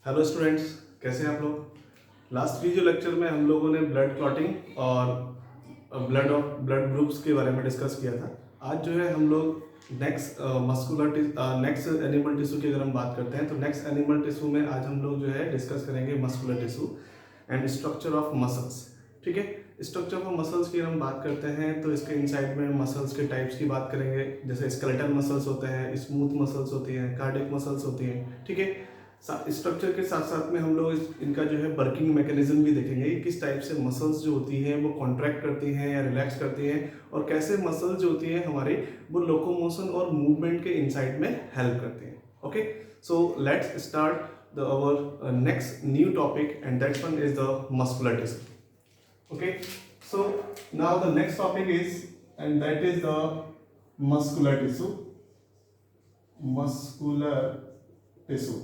Hello students, कैसे हैं आप लोग। लास्ट वीडियो लेक्चर में हम लोगों ने ब्लड क्लॉटिंग और ब्लड ग्रुप्स के बारे में डिस्कस किया था। आज जो है हम लोग नेक्स्ट एनिमल टिश्यू की अगर हम बात करते हैं तो नेक्स्ट एनिमल टिश्यू में आज हम लोग जो है डिस्कस करेंगे muscular tissue and structure of muscles. ठीक है, स्ट्रक्चर ऑफ मसल्स की हम बात करते हैं तो इसके इनसाइड में मसल्स के टाइप्स की बात करेंगे, जैसे स्केलेटल मसल्स होते हैं, स्मूथ मसल्स होती हैं, कार्डियक मसल्स होती हैं। ठीक है, स्ट्रक्चर के साथ साथ में हम लोग इनका जो है वर्किंग मैकेनिज्म भी देखेंगे, किस टाइप से मसल्स जो होती हैं वो कॉन्ट्रैक्ट करती हैं या रिलैक्स करती हैं, और कैसे मसल्स जो होती हैं हमारी वो लोकोमोशन और मूवमेंट के इनसाइड में हेल्प करती हैं। Okay, so let's start our next new topic, and that one is the muscular tissue. Okay, so now the next topic is, and that is the muscular tissue. Muscular tissue.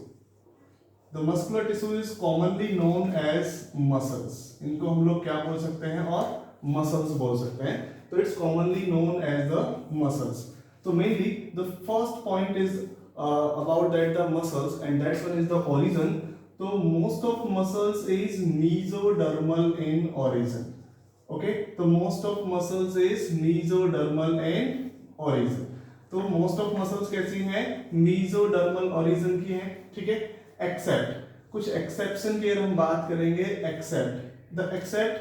The muscular tissue is commonly known as muscles. इनको हम लोग क्या बोल सकते हैं, और muscles बोल सकते हैं। तो it's commonly known as the muscles. So mainly the first point is about that the muscles, and that one is the origin. So most of muscles is mesodermal in origin. Okay, so most of muscles is mesodermal in origin. तो most of muscles कैसी हैं, mesodermal origin की हैं। ठीक है, accept कुछ exception की अगर हम बात करेंगे, except the except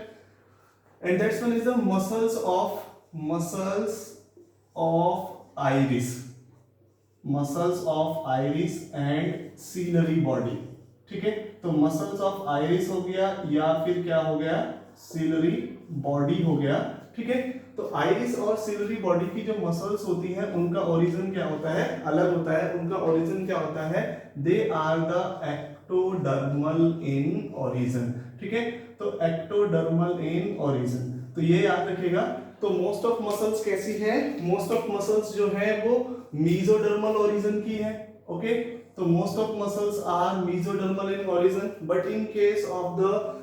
and that's one is the muscles of iris, muscles of iris and ciliary body. ठीक है, तो मसल्स ऑफ आइरिस हो गया या फिर क्या हो गया, सीलरी बॉडी हो गया। ठीक है, तो आइरिस और सीलरी बॉडी की जो मसल्स होती हैं उनका ओरिजिन क्या होता है, अलग होता है। उनका ओरिजिन क्या होता है, they are the ectodermal in origin. ठीक है, तो एक्टोडर्मल इन ओरिजिन, तो ये याद रखिएगा। तो मोस्ट ऑफ मसल्स कैसी है, मोस्ट ऑफ मसल्स जो है वो मेसोडर्मल ओरिजिन की है। ओके, तो most of muscles are mesodermal in origin, but in case of the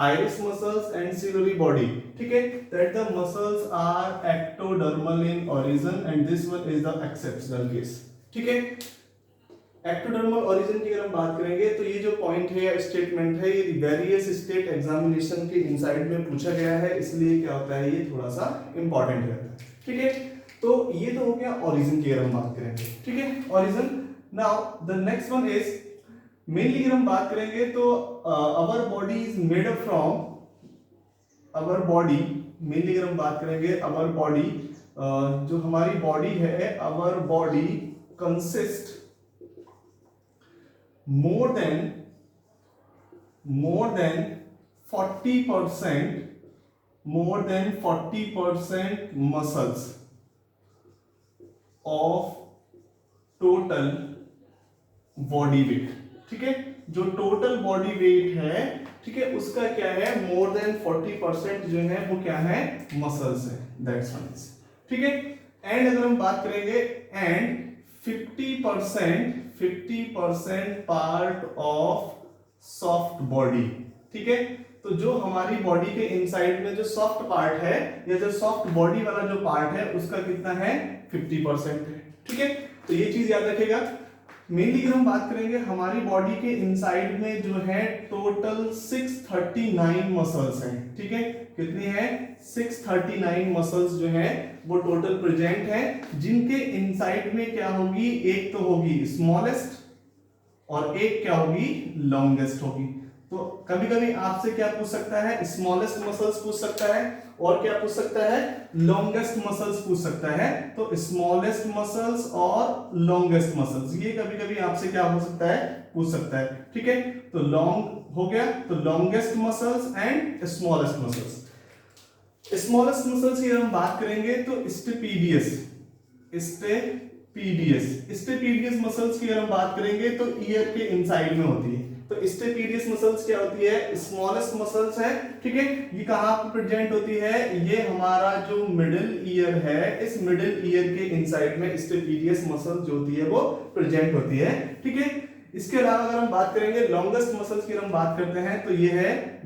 iris muscles and ciliary body, ठीक है, that the muscles are ectodermal in origin, and this one is the exceptional case। ठीक है, ectodermal origin की अगर हम बात करेंगे तो ये जो पॉइंट है या स्टेटमेंट है, ये वेरियस स्टेट एग्जामिनेशन के इनसाइड में पूछा गया है, इसलिए क्या होता है, ये थोड़ा सा इंपॉर्टेंट रहता है। ठीक है, तो ये तो हो गया ओरिजिन की अगर हम बात करेंगे। ठीक है, origin. Now the next one is, mainly अगर हम बात करेंगे तो our body is made up from, our body mainly अगर हम बात करेंगे, अवर बॉडी जो हमारी बॉडी है, our body consist more than 40%, more than 40% muscles of total body weight। ठीक है, जो टोटल बॉडी वेट है, ठीक है, उसका क्या है, मोर देन 40% जो है वो क्या है, मसल्स है। That's one. ठीक है, एंड अगर हम बात करेंगे, and 50% part of soft body. ठीक है, तो जो हमारी बॉडी के इनसाइड में जो सॉफ्ट पार्ट है या जो सॉफ्ट बॉडी वाला जो पार्ट है उसका कितना है, 50% है। ठीक है, तो ये चीज याद रखिएगा। मेनली अगर हम बात करेंगे, हमारी बॉडी के इनसाइड में जो है टोटल 639 मसल्स हैं। ठीक है, कितनी है, 639 मसल्स जो है वो टोटल प्रेजेंट है, जिनके इनसाइड में क्या होगी, एक तो होगी स्मॉलेस्ट और एक क्या होगी, लॉन्गेस्ट होगी। तो कभी कभी आपसे क्या पूछ सकता है, स्मॉलेस्ट मसल्स पूछ सकता है, और क्या पूछ सकता है, लॉन्गेस्ट मसल्स पूछ सकता है। तो स्मॉलेस्ट मसल्स और लॉन्गेस्ट मसल्स, ये कभी कभी आपसे क्या हो सकता है, पूछ सकता है। ठीक है, तो लॉन्ग हो गया, तो longest muscles and smallest muscles. Smallest muscles की हम बात करेंगे तो स्टेपीडियस, स्टेपीडियस मसल्स की हम बात करेंगे तो ईयर के इनसाइड में होती है। तो स्टेपीडियस मसल्स क्या होती है, स्मॉलेस्ट मसल्स है। ठीक है, ये कहां पर प्रेजेंट होती है, ये हमारा जो मिडिल ईयर है, इस मिडिल ईयर के इनसाइड में स्टेपीडियस मसल जो होती है वो प्रेजेंट होती है। ठीक है, इसके अलावा अगर हम बात करेंगे लॉन्गेस्ट मसल्स की हम बात करते हैं तो ये है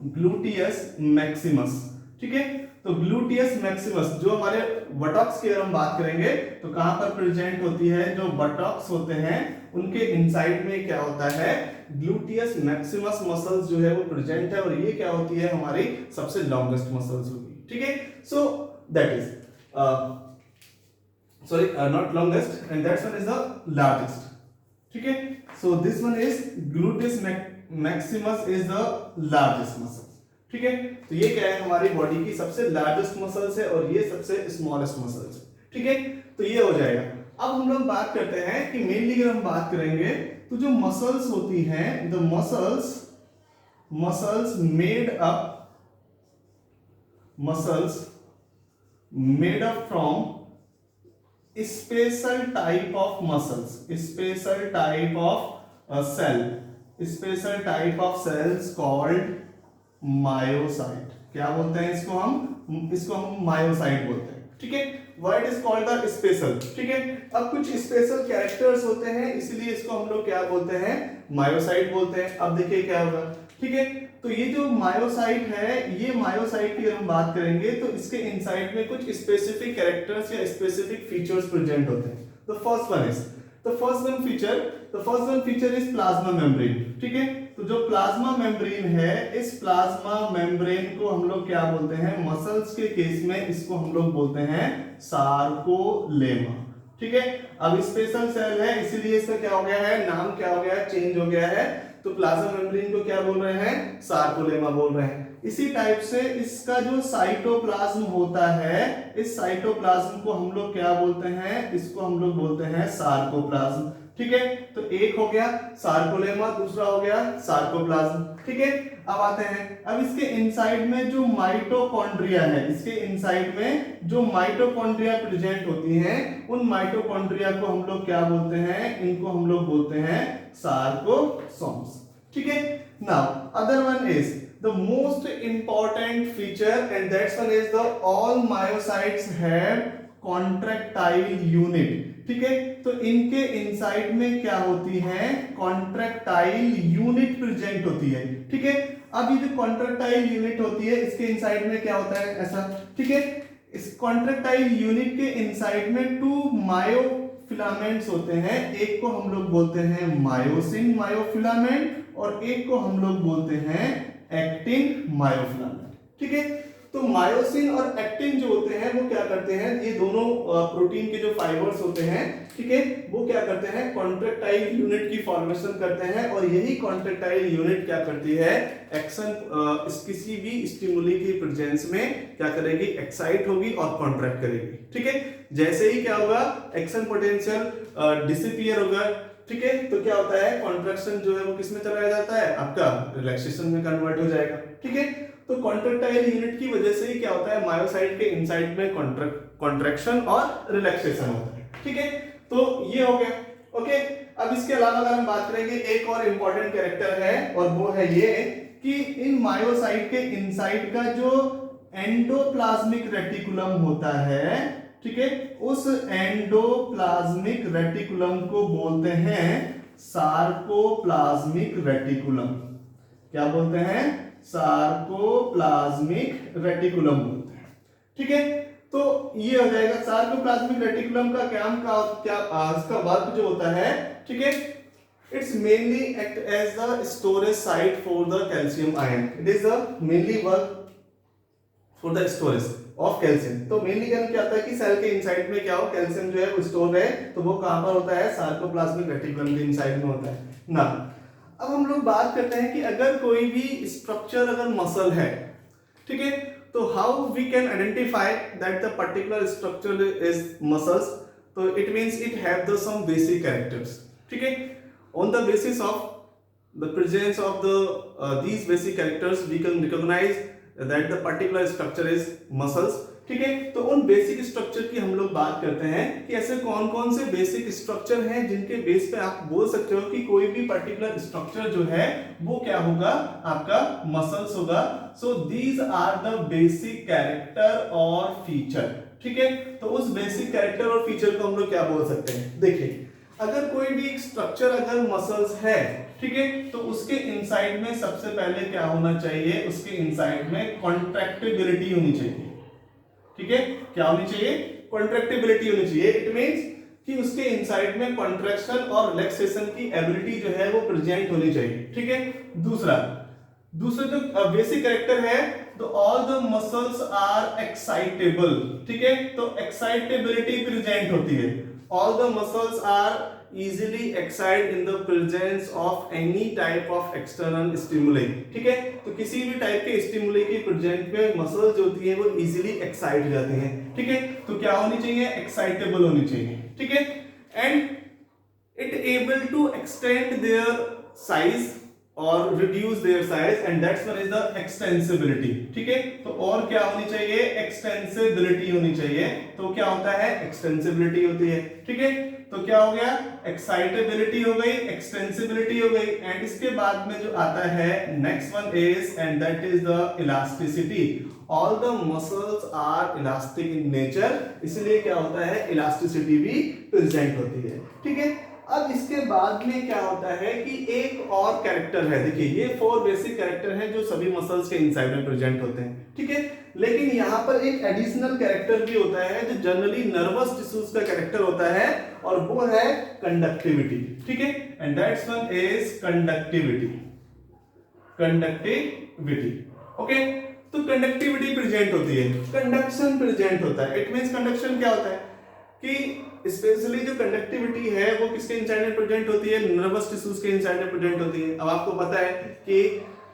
ग्लूटियस मैक्सिमस। ठीक है, तो ग्लूटियस मैक्सिमस जो हमारे बटॉक्स की अगर हम बात करेंगे तो कहां पर प्रेजेंट होती है, जो बटॉक्स होते हैं उनके इनसाइड में क्या होता है, ग्लूटियस मैक्सिमस मसल्स जो है वो प्रेजेंट है, और ये क्या होती है, हमारी सबसे लॉन्गेस्ट मसल्स होगी। ठीक है, सो that is not longest, and that one is the largest. ठीक है, so this one is gluteus maximus is the largest muscle. ठीक है, तो ये क्या है, हमारी बॉडी की सबसे लार्जेस्ट मसल्स है और ये सबसे स्मॉलेस्ट मसल्स है। ठीक है, तो ये हो जाएगा। अब हम लोग बात करते हैं कि मेनली अगर हम बात करेंगे तो जो मसल्स होती हैं, the muscles made up from special type of muscles, special type of cells called myocyte। क्या बोलते हैं इसको हम मायोसाइट बोलते हैं। ठीक है, word is called the special. ठीक है, अब कुछ स्पेशल कैरेक्टर्स होते हैं इसलिए इसको हम लोग क्या बोलते हैं, मायोसाइट बोलते हैं। अब देखिए क्या होगा। ठीक है, तो ये जो मायोसाइट है, ये मायोसाइट की हम बात करेंगे तो इसके इनसाइड में कुछ स्पेसिफिक कैरेक्टर्स या स्पेसिफिक फीचर्स प्रेजेंट होते हैं। The first one feature is plasma membrane. ठीक है, तो जो प्लाज्मा मेम्ब्रेन है, इस प्लाज्मा मेम्ब्रेन को हम लोग क्या बोलते हैं, मसल्स के केस में इसको हम लोग बोलते हैं सार्कोलेमा। ठीक है, अब स्पेशल सेल है इसीलिए इसका क्या हो गया है, नाम क्या हो गया है, चेंज हो गया है। तो प्लाज्मा मेम्ब्रेन को क्या बोल रहे हैं, सार्कोलेमा बोल रहे हैं। इसी टाइप से इसका जो साइटोप्लाज्म होता है, इस साइटोप्लाज्म को हम लोग क्या बोलते हैं, इसको हम लोग बोलते हैं सार्कोप्लाज्म। ठीक है, तो एक हो गया सार्कोलेमा, दूसरा हो गया सार्कोप्लाज्म। ठीक है, अब आते हैं, अब इसके इनसाइड में जो माइटोकॉन्ड्रिया है, इसके इनसाइड में जो माइटोकॉन्ड्रिया प्रेजेंट होती हैं, उन माइटोकॉन्ड्रिया को हम लोग क्या बोलते हैं, इनको हम लोग बोलते हैं सार्कोसोम्स। ठीक है, now other one is the most important feature and that one is the all myocytes have contractile unit। ठीक है, तो इनके इनसाइड में क्या होती है, कॉन्ट्रैक्टाइल यूनिट प्रेजेंट होती है। ठीक है, अब ये जो कॉन्ट्रैक्टाइल यूनिट होती है इसके इनसाइड में क्या होता है, ऐसा। ठीक है, इस कॉन्ट्रैक्टाइल यूनिट के इनसाइड में 2 मायोफिलामेंट्स होते हैं, एक को हम लोग बोलते हैं मायोसिन मायोफिलामेंट और एक को हम लोग बोलते हैं एक्टिन मायोफिलामेंट। ठीक है, तो मायोसिन और एक्टिन जो होते हैं वो क्या करते हैं, ये दोनों प्रोटीन के जो फाइबर्स होते हैं, ठीक है, वो क्या करते हैं, कॉन्ट्रैक्टाइल यूनिट की फॉर्मेशन करते हैं और यही कॉन्ट्रैक्टाइल यूनिट क्या करती है, एक्शन किसी भी स्टिमुली की प्रेजेंस में क्या करेगी, एक्साइट होगी और कॉन्ट्रैक्ट करेगी। ठीक है, जैसे ही क्या होगा, एक्शन पोटेंशियल डिसअपीयर होगा। ठीक है, तो क्या होता है, कॉन्ट्रैक्शन जो है वो किस में चला जाता है, आपका रिलैक्सेशन में कन्वर्ट हो जाएगा। ठीक है, तो कॉन्ट्रैक्टाइल यूनिट की वजह से ही क्या होता है, मायोसाइट के इनसाइड में कॉन्ट्रैक्शन और रिलैक्सेशन होता है। ठीक है, तो ये हो गया। ओके, अब इसके अलावा अगर हम बात करेंगे, एक और इंपॉर्टेंट कैरेक्टर है और वो है ये कि इन मायोसाइट के इनसाइड का जो एंडोप्लाज्मिक रेटिकुलम होता है, ठीक है, उस एंडोप्लाज्मिक रेटिकुलम को बोलते हैं सार्कोप्लाज्मिक रेटिकुलम। क्या बोलते हैं, सार्कोप्लाज्मिक रेटिकुलम बोलते हैं। ठीक है, तो ये हो जाएगा सार्कोप्लाज्मिक रेटिकुलम का इसका वर्क जो होता है, ठीक है, it's mainly act as the storage site for the calcium ion. It is the mainly work for the storage of calcium. तो मेनली क्या होता है कि सेल के इनसाइड में क्या हो, कैल्शियम जो है वो स्टोर है, तो वो कहां पर होता है, सार्कोप्लाज्मिक रेटिकुलम के इनसाइड में होता है ना। अब हम लोग बात करते हैं कि अगर कोई भी स्ट्रक्चर अगर मसल है, ठीक है, तो how we can identify that the particular structure is muscles. तो it means it have the some basic characters. ठीक है, on the basis of the presence of the these basic characters we can recognize that the particular structure is muscles। ठीक है, तो उन basic structure की हम लोग बात करते हैं कि ऐसे कौन कौन से बेसिक स्ट्रक्चर हैं जिनके बेस पे आप बोल सकते हो कि कोई भी पर्टिकुलर स्ट्रक्चर जो है वो क्या होगा, आपका मसल्स होगा। So these are the basic character और फीचर। ठीक है, तो उस बेसिक कैरेक्टर और फीचर को हम लोग क्या बोल सकते हैं, देखिए, अगर कोई भी स्ट्रक्चर अगर मसल्स है, ठीक है, तो उसके इनसाइड में सबसे पहले क्या होना चाहिए, उसके इनसाइड में कॉन्ट्रैक्टिबिलिटी होनी चाहिए। ठीक है, क्या होनी चाहिए, कॉन्ट्रैक्टिबिलिटी होनी चाहिए। इट मींस कि उसके इनसाइड में कॉन्ट्रैक्शन और रिलैक्सेशन की एबिलिटी जो है वो प्रेजेंट होनी चाहिए। ठीक है, दूसरा जो बेसिक कैरेक्टर है, तो all the muscles are excitable. ठीक है, तो एक्साइटेबिलिटी प्रेजेंट होती है। All the muscles are easily excite in the presence of any type of external stimuli। ठीक है, तो किसी भी टाइप के स्टिमुली की प्रेजेंट में मसल्स जो होती है वो इजीली एक्साइट हो जाती हैं। ठीक है, तो क्या होनी चाहिए, एक्साइटेबल होनी चाहिए। ठीक है, and it able to extend their size or reduce their size, and that's one is the extensibility। ठीक है, तो और क्या होनी चाहिए, एक्सटेंसिबिलिटी होनी चाहिए। तो क्या होता है, एक्सटेंसिबिलिटी होती है। ठीक है, तो क्या हो गया, एक्साइटेबिलिटी हो गई, एक्सटेंसिबिलिटी हो गई, एंड इसके बाद में जो आता है next one is, and that is the elasticity. All the muscles are elastic in nature, इसलिए क्या होता है, इलास्टिसिटी भी प्रेजेंट होती है। ठीक है, अब इसके बाद में क्या होता है कि एक और कैरेक्टर है। देखिए, ये 4 बेसिक कैरेक्टर हैं जो सभी मसल्स के इनसाइड में प्रेजेंट होते हैं। ठीक है, लेकिन यहां पर एक एडिशनल कैरेक्टर भी होता है जो जनरली नर्वस टिश्यूज का कैरेक्टर होता है, और वो है कंडक्टिविटी। ठीक है, and that's one is conductivity. Conductivity, okay, तो कंडक्टिविटी प्रेजेंट होती है, कंडक्शन प्रेजेंट होता है। इट मींस कंडक्शन क्या होता है कि स्पेशली जो कंडक्टिविटी है वो किसके इनसाइड में प्रेजेंट होती है, नर्वस टिश्यूज के इनसाइड में प्रेजेंट होती है। अब आपको पता है कि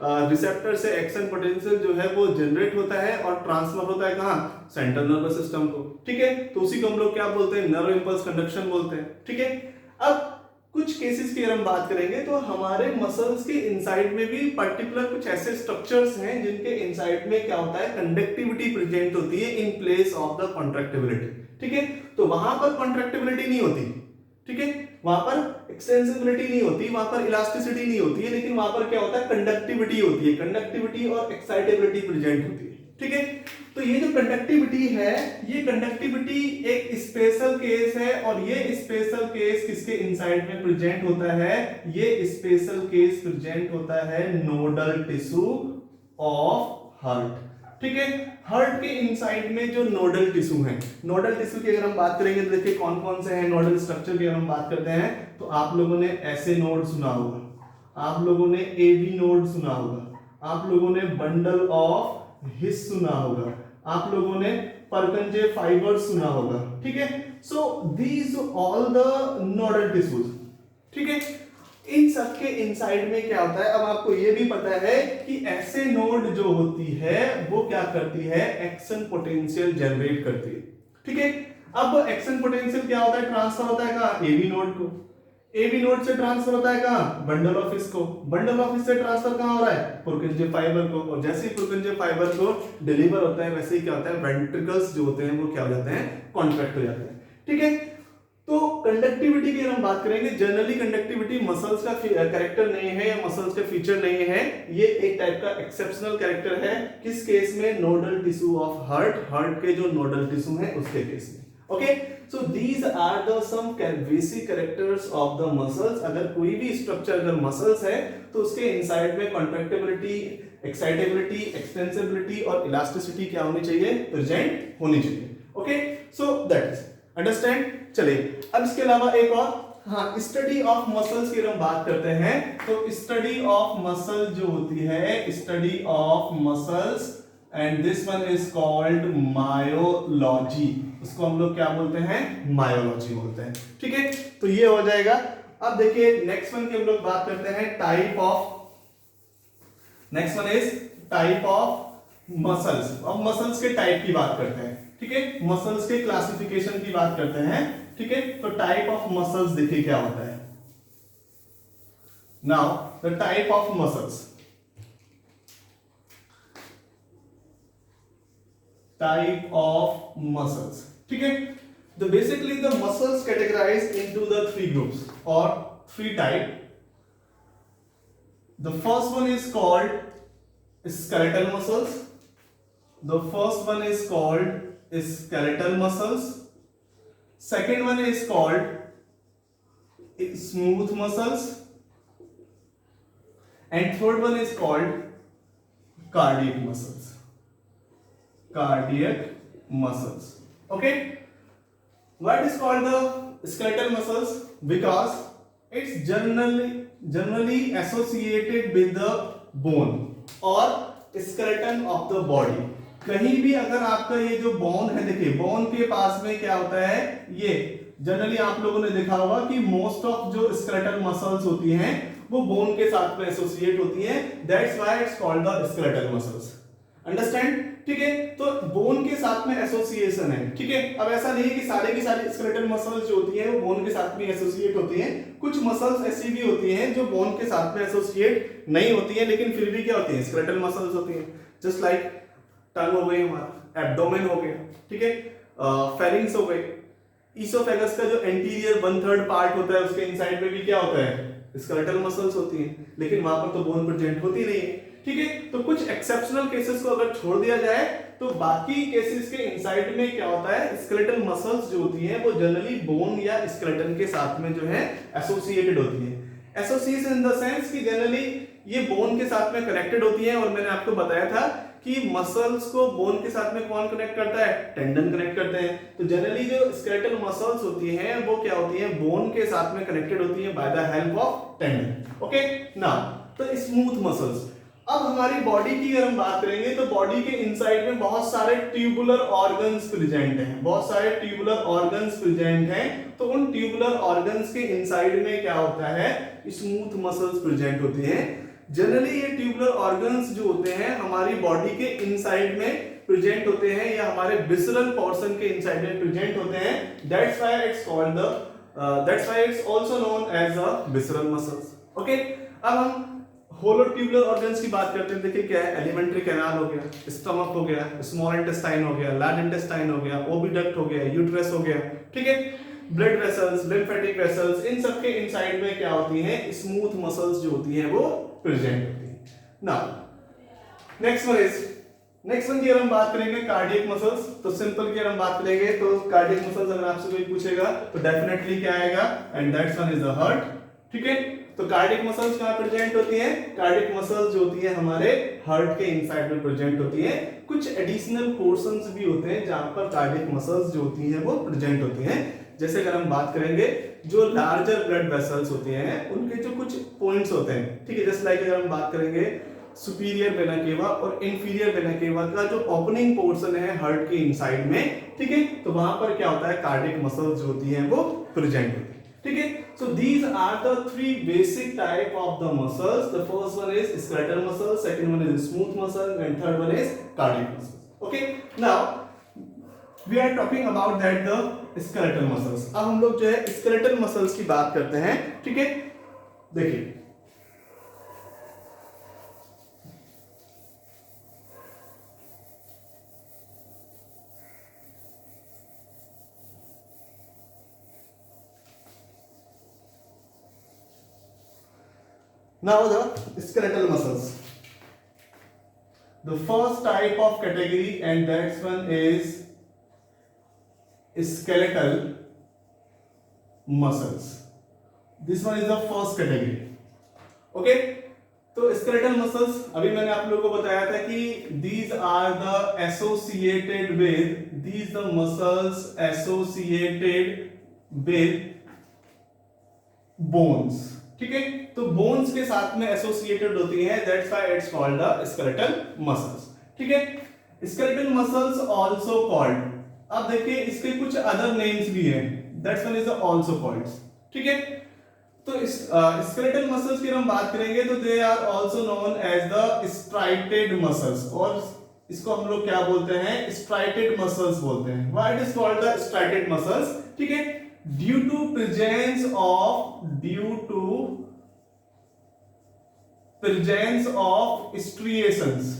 रिसेप्टर से एक्शन पोटेंशियल जो है वो जनरेट होता है और ट्रांसफर होता है कहां, सेंट्रल नर्वस सिस्टम को। ठीक है, तो उसी को हम लोग क्या बोलते हैं, नर्व इंपल्स कंडक्शन बोलते हैं। ठीक है, अब कुछ केसेस की अगर हम बात करेंगे तो हमारे मसल्स के इनसाइड में भी पर्टिकुलर कुछ ऐसे स्ट्रक्चर्स हैं जिनके इनसाइड में क्या होता है, कंडक्टिविटी प्रेजेंट होती है in place of the contractibility. ठीक है, तो वहां पर कॉन्ट्रैक्टिबिलिटी नहीं होती। ठीक है, वहां पर एक्सटेंसिबिलिटी नहीं होती, वहां पर इलास्टिसिटी नहीं होती है, लेकिन वहां पर क्या होता है, कंडक्टिविटी होती है। कंडक्टिविटी और एक्साइटेबिलिटी प्रेजेंट होती है। ठीक है, तो ये जो कंडक्टिविटी है, ये कंडक्टिविटी एक स्पेशल केस है, और ये स्पेशल केस किसके इनसाइड में प्रेजेंट होता है, ये स्पेशल केस प्रेजेंट होता है नोडल टिश्यू ऑफ हार्ट। ठीक है, हार्ट के इनसाइड में जो नोडल टिश्यू है, नोडल टिश्यू की अगर हम बात करेंगे तो देखिए कौन कौन से हैं नोडल स्ट्रक्चर की अगर हम बात करते हैं, तो आप लोगों ने ऐसे नोड सुना होगा, आप लोगों ने एबी नोड सुना होगा, आप लोगों ने बंडल ऑफ हिस सुना होगा, आप लोगों ने परकंजे फाइबर सुना होगा। ठीक है, so these all the nodal tissues. ठीक है, इन सब के इनसाइड में क्या होता है, अब आपको यह भी पता है कि ऐसे नोड जो होती है वो क्या करती है, एक्शन पोटेंशियल जनरेट करती है। ठीक है, अब एक्शन पोटेंशियल क्या होता है, ट्रांसफर होता है कहां, एबी नोड को, एबी नोड से ट्रांसफर होता है कहां, बंडल ऑफ हिस को, बंडल ऑफ हिस से ट्रांसफर कहां हो रहा है, पुरकिंजे फाइबर को, और जैसे ही पुरकिंजे फाइबर को डिलीवर होता है वैसे ही क्या होता है, वेंट्रिकल्स जो होते हैं वो क्या हो जाते हैं, कॉन्ट्रैक्ट हो जाते हैं। ठीक है, तो कंडक्टिविटी की हम बात करेंगे, जनरली कंडक्टिविटी मसल्स का कैरेक्टर नहीं है या मसल्स का फीचर नहीं है, ये एक टाइप का एक्सेप्शनल कैरेक्टर है। किस केस में, nodal tissue of heart, heart के जो नोडल टिश्यू है उसके केस में। Okay, so these are the some basic characters of the muscles. अगर कोई भी स्ट्रक्चर अगर मसल्स है तो उसके इनसाइड में कॉन्ट्रैक्टिबिलिटी, एक्साइटेबिलिटी, एक्सटेंसिबिलिटी और इलास्टिसिटी क्या होनी चाहिए, प्रेजेंट होनी चाहिए। Okay, so that is understand. चलिए, अब इसके अलावा एक और, हाँ, स्टडी ऑफ मसल्स की हम बात करते हैं, तो स्टडी ऑफ मसल जो होती है, study of muscles, and this one is called myology. उसको हम लोग क्या बोलते हैं, मायोलॉजी बोलते हैं। ठीक है, तो ये हो जाएगा। अब देखिए नेक्स्ट वन की हम लोग बात करते हैं, type of, next one is type of muscles. अब मसल्स के टाइप की बात करते हैं। ठीक है, मसल्स के क्लासिफिकेशन की बात करते हैं। ठीक है, तो टाइप ऑफ मसल्स देखिए क्या होता है। Now the type of muscles, type of muscles. ठीक है, तो basically the muscles categorize into the 3 groups और 3 type. The first one is called skeletal muscles. The first one is called skeletal muscles. Second one is called smooth muscles, and third one is called cardiac muscles. Cardiac muscles. Okay, what is called the skeletal muscles? Because it's generally associated with the bone or skeleton of the body. कहीं भी अगर आपका ये जो bone है, देखिए bone के पास में क्या होता है, ये जनरली आप लोगों ने देखा होगा कि मोस्ट ऑफ जो स्केलेटल मसल्स होती हैं वो बोन के साथ में एसोसिएट होती हैं, that's why it's called the skeletal muscles. Understand? ठीक है, तो बोन के साथ में एसोसिएशन है. ठीक है, अब ऐसा नहीं है कि सारे की सारी स्केलेटल मसल्स जो होती हैं वो बोन के साथ में एसोसिएट होती हैं. कुछ मसल्स ऐसी भी होती हैं जो बोन के साथ में एसोसिएट नहीं होती हैं, लेकिन फिर भी क्या होती हैं, स्केलेटल मसल्स होती हैं. जस्ट लाइक टंग हो गई, हमारा एब्डोमेन हो गया, ठीक है, फेरिंग्स हो गई, ईसोफेगस का जो एंटीरियर 1/3 पार्ट होता है उसके इनसाइड में भी क्या होता है, स्केलेटल मसल्स होती हैं, लेकिन वहां पर तो बोन प्रेजेंट होती नहीं है. ठीक है, तो कुछ एक्सेप्शनल केसेस को अगर छोड़ दिया जाए तो बाकी केसेस के इनसाइड में क्या होता है, स्केलेटल मसल्स जो होती हैं वो जनरली बोन या स्केलेटन के साथ में जो है एसोसिएटेड होती है. एसोसिएशन इन द सेंस कि जनरली ये बोन के साथ में कनेक्टेड होती है. और मैंने आपको बताया था कि मसल्स को बोन के साथ में कौन कनेक्ट करता है, टेंडन कनेक्ट करते हैं. तो जनरली जो स्केलेटल मसल्स होती हैं वो क्या होती हैं, बोन के साथ में कनेक्टेड होती हैं by the help of tendon. Okay, now तो स्मूथ मसल्स. अब हमारी बॉडी की अगर हम बात करेंगे तो बॉडी के इनसाइड में बहुत सारे ट्यूबुलर ऑर्गन्स प्रेजेंट हैं, बहुत सारे ट्यूबुलर ऑर्गन्स प्रेजेंट हैं. तो उन ट्यूबुलर ऑर्गन्स के इनसाइड में क्या होता है, स्मूथ मसल्स प्रेजेंट होती हैं. जनरली ये ट्यूबुलर ऑर्गन्स जो होते हैं हमारी बॉडी के इनसाइड में प्रेजेंट होते हैं या हमारे विसरल पोर्शन के इनसाइड में प्रेजेंट होते हैं. That's why it's called the that's why it's also known as the visceral muscles. Okay, अब हम होलो ट्यूबुलर ऑर्गन्स की बात करते हैं. देखिए क्या है, एलिमेंट्री कैनाल हो गया, स्टमक हो गया, स्मॉल इंटेस्टाइन हो गया, लार्ज इंटेस्टाइन हो गया, ओविडक्ट हो गया, यूट्रस हो गया. ठीक है, ब्लड वेसल्स, लिम्फेटिक वेसल्स, इन सब के इनसाइड में क्या होती हैं, स्मूथ मसल्स जो होती हैं वो प्रेजेंट होती हैं. नाउ नेक्स्ट वन की अगर हम बात करेंगे कार्डियक मसल्स, तो सिंपल की अगर हम बात करेंगे तो कार्डियक मसल्स अगर आपसे कोई पूछेगा तो डेफिनेटली क्या आएगा, and that's one is the heart. ठीक है, तो कार्डियक मसल्स कहां प्रेजेंट होती हैं, कार्डियक मसल्स जो होती हैं हमारे हार्ट के इनसाइड में प्रेजेंट होती हैं. कुछ एडिशनल पोर्शंस भी होते हैं जहां पर कार्डियक मसल्स जो होती हैं वो प्रेजेंट होती हैं. जैसे अगर हम बात करेंगे जो लार्जर ब्लड वेसल्स होते हैं उनके जो कुछ पॉइंट्स होते हैं. ठीक है, जैसे लाइक अगर हम बात करेंगे सुपीरियर वेना केवा और इंफीरियर वेना केवा का जो ओपनिंग पोर्शन है हार्ट के इनसाइड में, ठीक है, तो वहां पर क्या होता है, कार्डियक मसल्स जो होती हैं वो प्रेजेंट होती है. ठीक है, so these are the three basic type of the muscles. The first one is skeletal muscle, second one is smooth muscle, and third one is cardiac muscle. Okay, now we are talking about that the skeletal muscles. अब हम लोग जो है skeletal muscles की बात करते हैं. ठीक है, देखिए now the skeletal muscles. The first type of category, and that one is skeletal muscles. This one is the first category. Okay, तो skeletal muscles अभी मैंने आप लोगों को बताया था कि these are the associated with, these the muscles associated with bones. ठीक है, तो बोन्स के साथ में एसोसिएटेड होती हैं, that's why it's called the skeletal muscles. ठीक है, स्केलेटल मसल्स आल्सो कॉल्ड, अब देखिए इसके कुछ अदर नेम्स भी हैं, that's one is the also called. ठीक है, तो स्केलेटल मसल्स की हम बात करेंगे तो they are also known as the striated muscles, और इसको हम लोग क्या बोलते हैं, स्ट्राइटेड मसल्स बोलते हैं. Why it is called the striated muscles? ठीक है, due to presence of striations.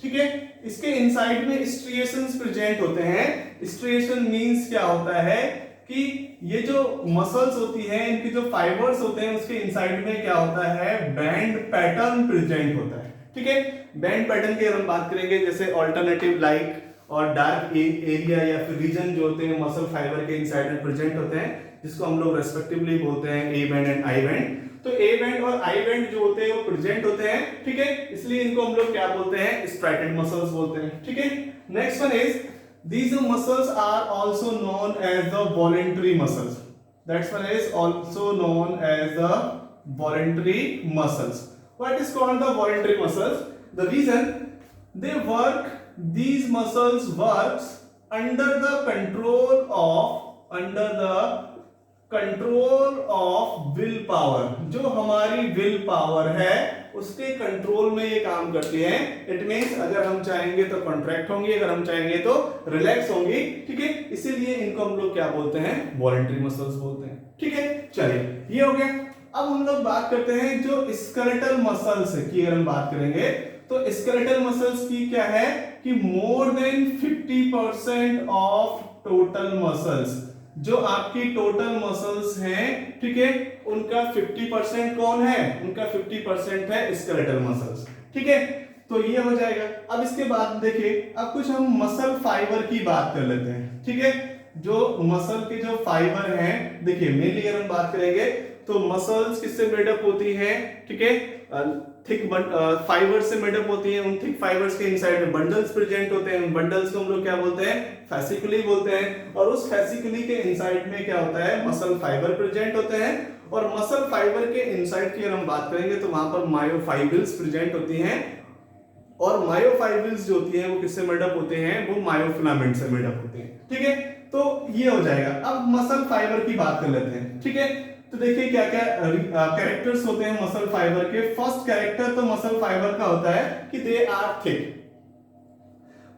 ठीक है, इसके इनसाइड में स्ट्रिएशंस प्रेजेंट होते हैं. स्ट्रिएशन मींस क्या होता है कि ये जो मसल्स होती हैं इनके जो फाइबर्स होते हैं उसके इनसाइड में क्या होता है, बैंड पैटर्न प्रेजेंट होता है. ठीक है, बैंड पैटर्न की अगर हम बात करेंगे जैसे ऑल्टरनेटिव लाइक और डार्क एरिया या फिर रीजन जो होते हैं मसल फाइबर के इनसाइड में प्रेजेंट होते हैं, जिसको हम लोग रेस्पेक्टिवली बोलते हैं A band and I band. तो ए बैंड और आई बैंड जो होते हैं वो प्रेजेंट होते हैं. ठीक है, इसलिए इनको हम लोग क्या बोलते हैं, स्ट्राइटेड मसल्स बोलते हैं. ठीक है, next one is These muscles are also known as the voluntary muscles. That's why is also known as the voluntary muscles. What is called the voluntary muscles? The reason they work, these muscles works under the control of will power. जो हमारी will power है उसके control में ये काम करती है. It means अगर हम चाहेंगे तो कॉन्ट्रैक्ट होंगी, अगर हम चाहेंगे तो रिलैक्स होंगी. ठीक है, इसीलिए इनको हम लोग क्या बोलते हैं, वॉलंटरी मसल्स बोलते हैं. ठीक है, चलिए ये हो गया. अब हम लोग बात करते हैं जो स्केलेटल मसल्स की. अगर हम बात करेंगे तो स्केलेटल मसल्स की क्या है कि more than 50% of total muscles, जो आपकी टोटल मसल्स हैं, ठीक है, उनका 50% कौन है, उनका 50% है स्केलेटल मसल्स. ठीक है, तो ये हो जाएगा. अब इसके बाद देखिए, अब कुछ हम मसल फाइबर की बात कर लेते हैं. ठीक है, जो मसल के जो फाइबर हैं, देखिए मेनली अगर हम बात करेंगे तो मसल्स किससे मेडअप होती है. ठीक है, थिक फाइबर से मेडअप होती है. उन थिक फाइबर्स के इनसाइड में बंडल्स प्रेजेंट होते हैं. उन बंडल्स को हम लोग क्या बोलते हैं, फैसिकुली बोलते हैं. और उस फैसिकुली के इनसाइड में क्या होता है, मसल फाइबर प्रेजेंट होते हैं. और मसल फाइबर के इनसाइड की अगर हम बात करेंगे तो वहां पर मायोफाइब्रिल्स प्रेजेंट होती हैं. और मायोफाइब्रिल्स जो होती हैं वो किससे मेडअप होते हैं, वो मायोफिलामेंट से मेडअप होते हैं. ठीक है, तो ये हो जाएगा. अब मसल फाइबर की बात कर लेते हैं. ठीक है, तो देखिए क्या क्या कैरेक्टर्स होते हैं मसल फाइबर के. फर्स्ट कैरेक्टर तो मसल फाइबर का होता है कि they are thick.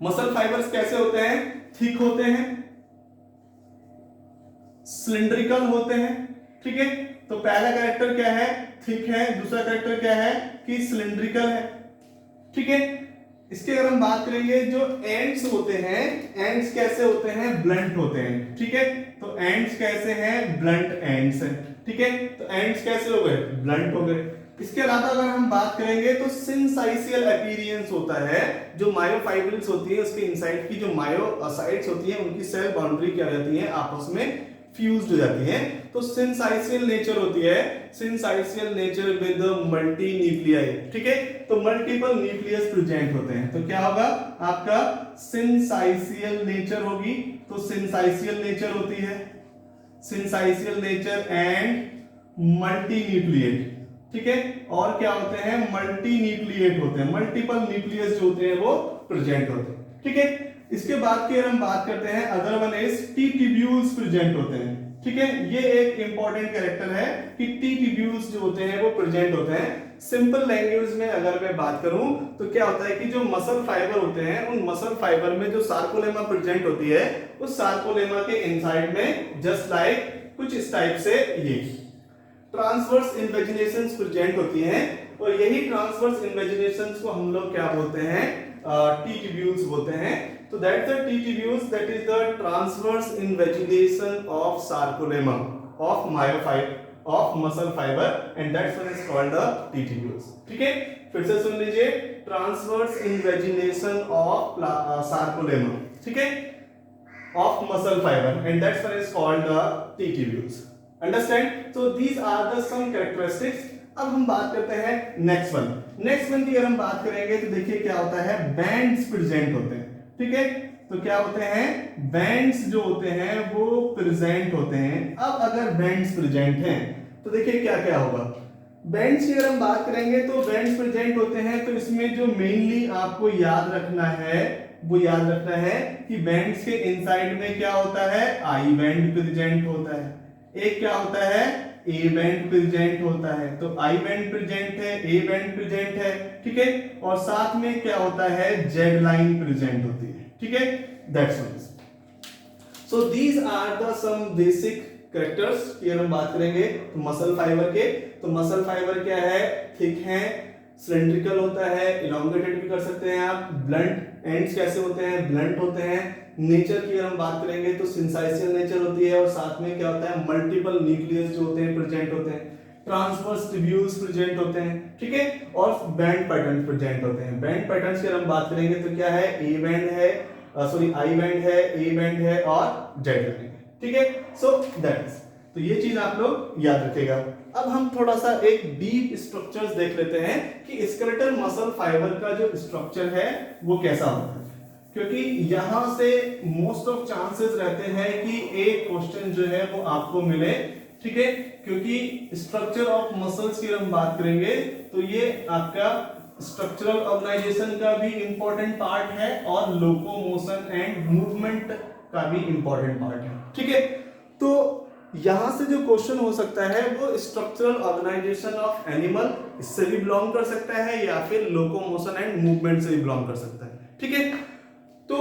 Muscle fibres कैसे होते हैं, थिक होते हैं, सिलिंड्रिकल होते हैं. ठीक है, तो पहला कैरेक्टर क्या है, थिक है. दूसरा कैरेक्टर क्या है कि सिलिंड्रिकल है. ठीक है, इसके अगर हम बात करेंगे जो एंड्स होते हैं, एंड्स कैसे होते हैं, ब्लंट होते हैं. ठीक है, तो एंड्स कैसे हैं, ब्लंट एंड्स हैं. ठीक है, तो एंड्स कैसे हो गए, ब्लंट हो गए. इसके अलावा अगर हम बात करेंगे तो सिंसाइशियल अपीयरेंस होता है. जो मायोफाइब्रिल्स होती है उसके इनसाइड की जो मायोसाइट्स होती है उनकी सेल बाउंड्री क्या रहती है, आपस में फ्यूज्ड हो जाती है. तो सिंसाइशियल नेचर होती है, syncytial nature with multi nuclei. ठीक है, तो मल्टीपल न्यूक्लियस प्रेजेंट होते हैं. तो क्या होगा आपका सिंसाइशियल नेचर होगी. तो सिंसाइशियल नेचर होती है, syncytial nature and multi nucleate. ठीक है, और क्या होते हैं, मल्टी न्यूक्लिएट होते हैं. मल्टीपल न्यूक्लियस जो होते हैं वो प्रेजेंट होते हैं. ठीक है, इसके बाद की अगर हम बात करते हैं, other one is T tubules present होते हैं. ठीक है, ये एक इंपॉर्टेंट कैरेक्टर है कि टी ट्यूब्यूल्स जो होते हैं वो प्रेजेंट होते हैं. सिंपल लैंग्वेज में अगर मैं बात करूं तो क्या होता है कि जो मसल फाइबर होते हैं उन मसल फाइबर में जो सार्कोलेमा प्रेजेंट होती है, उस सार्कोलेमा के इनसाइड में जस्ट लाइक कुछ इस टाइप से ये ट्रांसवर्स इन्वेजिनेशंस प्रेजेंट होती हैं. और यही ट्रांसवर्स इन्वेजिनेशंस को हम लोग क्या बोलते हैं, टी ट्यूब्यूल्स बोलते हैं. तो that the T tubules, that is the transverse invagination of sarcolemma of myofibre of muscle fiber and that's what is called the T tubules. ठीक है, फिर से सुन लीजिए, transverse invagination of sarcolemma. ठीक है, of muscle fiber and that's what is called the T tubules. Understand? So these are the some characteristics. अब हम बात करते हैं नेक्स्ट वन. नेक्स्ट वन की अगर हम बात करेंगे तो देखिए क्या होता है, बैंड्स प्रेजेंट होते हैं. ठीक है, तो क्या होते हैं, बैंड्स जो होते हैं वो प्रेजेंट होते हैं. अब अगर बैंड्स प्रेजेंट हैं तो देखिए क्या क्या होगा. बैंड्स की अगर हम बात करेंगे तो बैंड्स प्रेजेंट होते हैं, तो इसमें जो मेनली आपको याद रखना है वो याद रखना है कि बैंड्स के इनसाइड में क्या होता है, आई बैंड प्रेजेंट होता है. एक क्या होता है, ए बैंड प्रेजेंट होता है. तो आई बैंड प्रेजेंट है, ए बैंड प्रेजेंट है. ठीक है, और साथ में क्या होता है, जेड लाइन प्रेजेंट होती है. ठीक है, that's all. So these are the some basic characters की अगर हम बात करेंगे तो मसल फाइबर के. तो मसल फाइबर क्या है, थिक है, सिलिंड्रिकल होता है, इलोंगेटेड भी कर सकते हैं आप. ब्लंट एंड्स कैसे होते हैं, ब्लंट होते हैं. नेचर की अगर हम बात करेंगे तो सिंसाइशियल नेचर होती है. और साथ में क्या होता है, मल्टीपल न्यूक्लियस जो होते हैं प्रेजेंट होते हैं. ट्रांसवर्स ट्यूब्यूल्स प्रेजेंट होते हैं. ठीक है, और बैंड पैटर्न प्रेजेंट होते हैं. बैंड पैटर्न्स की अगर हम बात करेंगे तो क्या है, ए बैंड है, सॉरी आई बैंड है, ए बैंड है और जेड बैंड है. ठीक है, सो दैट इज, तो ये चीज आप लोग याद रखिएगा. अब हम थोड़ा सा एक डीप स्ट्रक्चर्स देख लेते हैं कि स्केलेटल मसल फाइबर का जो स्ट्रक्चर है वो कैसा होता है. क्योंकि यहां से मोस्ट ऑफ चांसेस रहते हैं कि एक क्वेश्चन जो है वो आपको मिले, ठीक है, क्योंकि स्ट्रक्चर ऑफ मसल्स की हम बात करेंगे तो ये आपका स्ट्रक्चरल ऑर्गेनाइजेशन का भी इंपॉर्टेंट पार्ट है और लोकोमोशन एंड मूवमेंट का भी इंपॉर्टेंट पार्ट है, ठीक है। तो यहां से जो क्वेश्चन हो सकता है वो स्ट्रक्चरल ऑर्गेनाइजेशन ऑफ एनिमल, इससे भी बिलोंग कर सकता है या फिर लोकोमोशन एंड मूवमेंट से भी बिलोंग कर सकता है, ठीक है। तो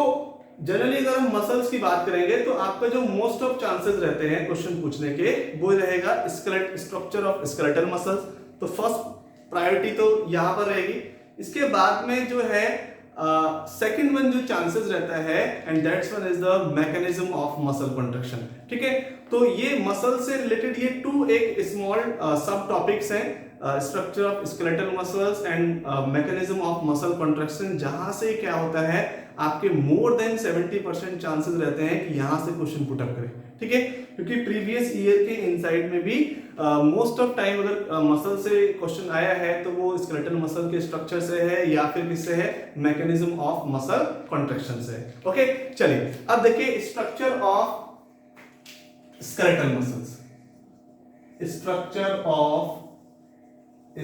जनरली अगर हम मसल्स की बात करेंगे तो आपका जो मोस्ट ऑफ चांसेस रहते हैं क्वेश्चन पूछने के वो रहेगा स्केलेट, स्ट्रक्चर ऑफ स्केलेटल मसल्स। तो फर्स्ट प्रायोरिटी तो यहां पर रहेगी। इसके बाद में जो है सेकंड वन जो चांसेस रहता है and that's one is the mechanism of muscle contraction, ठीक है। तो ये मसल से रिलेटेड ये टू एक स्मॉल सब टॉपिक्स हैं, structure of skeletal muscles and mechanism of muscle contraction, जहां से क्या होता है आपके मोर देन 70% चांसेस रहते हैं कि यहां से क्वेश्चन पुट अप करें, ठीक है। क्योंकि प्रीवियस ईयर के इनसाइड में भी मोस्ट ऑफ टाइम अगर मसल से क्वेश्चन आया है तो वो स्केलेटल मसल के स्ट्रक्चर से है या फिर किससे है, मैकेनिज्म ऑफ मसल कंट्रैक्शन से है। ओके, चलिए अब देखिए structure of skeletal muscles, structure of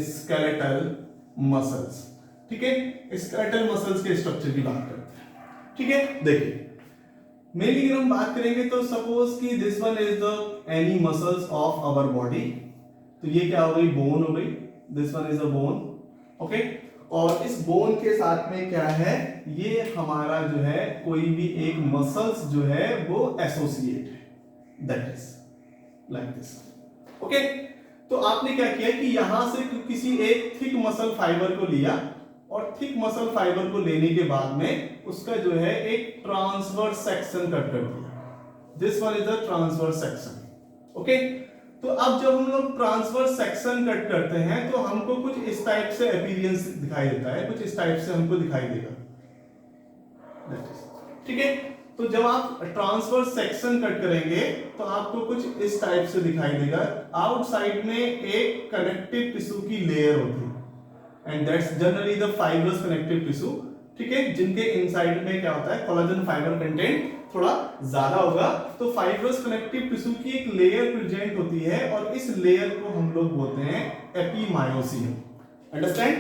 skeletal muscles, ठीक है। स्केलेटल मसल्स के स्ट्रक्चर की बात करते हैं, ठीक है। देखिए मेनली अगर हम बात करेंगे तो सपोज कि this one is the any muscles of our body, तो ये क्या हो गई, बोन हो गई, this one is a bone, okay. और इस बोन के साथ में क्या है, ये हमारा जो है कोई भी एक मसल्स जो है वो एसोसिएट है, that is like this, okay. तो आपने क्या किया कि यहां से किसी एक थिक मसल फाइबर को लिया और थिक मसल फाइबर को लेने के बाद में उसका जो है एक ट्रांसवर्स सेक्शन कट कर दिया, this one is the transverse section, okay. तो अब जब हम लोग ट्रांसवर्स सेक्शन कट करते हैं तो हमको कुछ इस टाइप से अपीयरेंस दिखाई देता है, कुछ इस टाइप से हमको दिखाई देगा, ठीक है। तो जब आप ट्रांसवर्स सेक्शन कट करेंगे तो आपको कुछ इस टाइप से दिखाई देगा। आउटसाइड में एक कनेक्टिव टिश्यू की लेयर होती है and that's generally the fibrous connective tissue, ठीक है, जिनके इनसाइड में क्या होता है, कोलेजन फाइबर कंटेंट थोड़ा ज्यादा होगा। तो फाइब्रस कनेक्टिव टिश्यू की एक लेयर प्रेजेंट होती है और इस लेयर को हम लोग बोलते हैं epimysium, understand,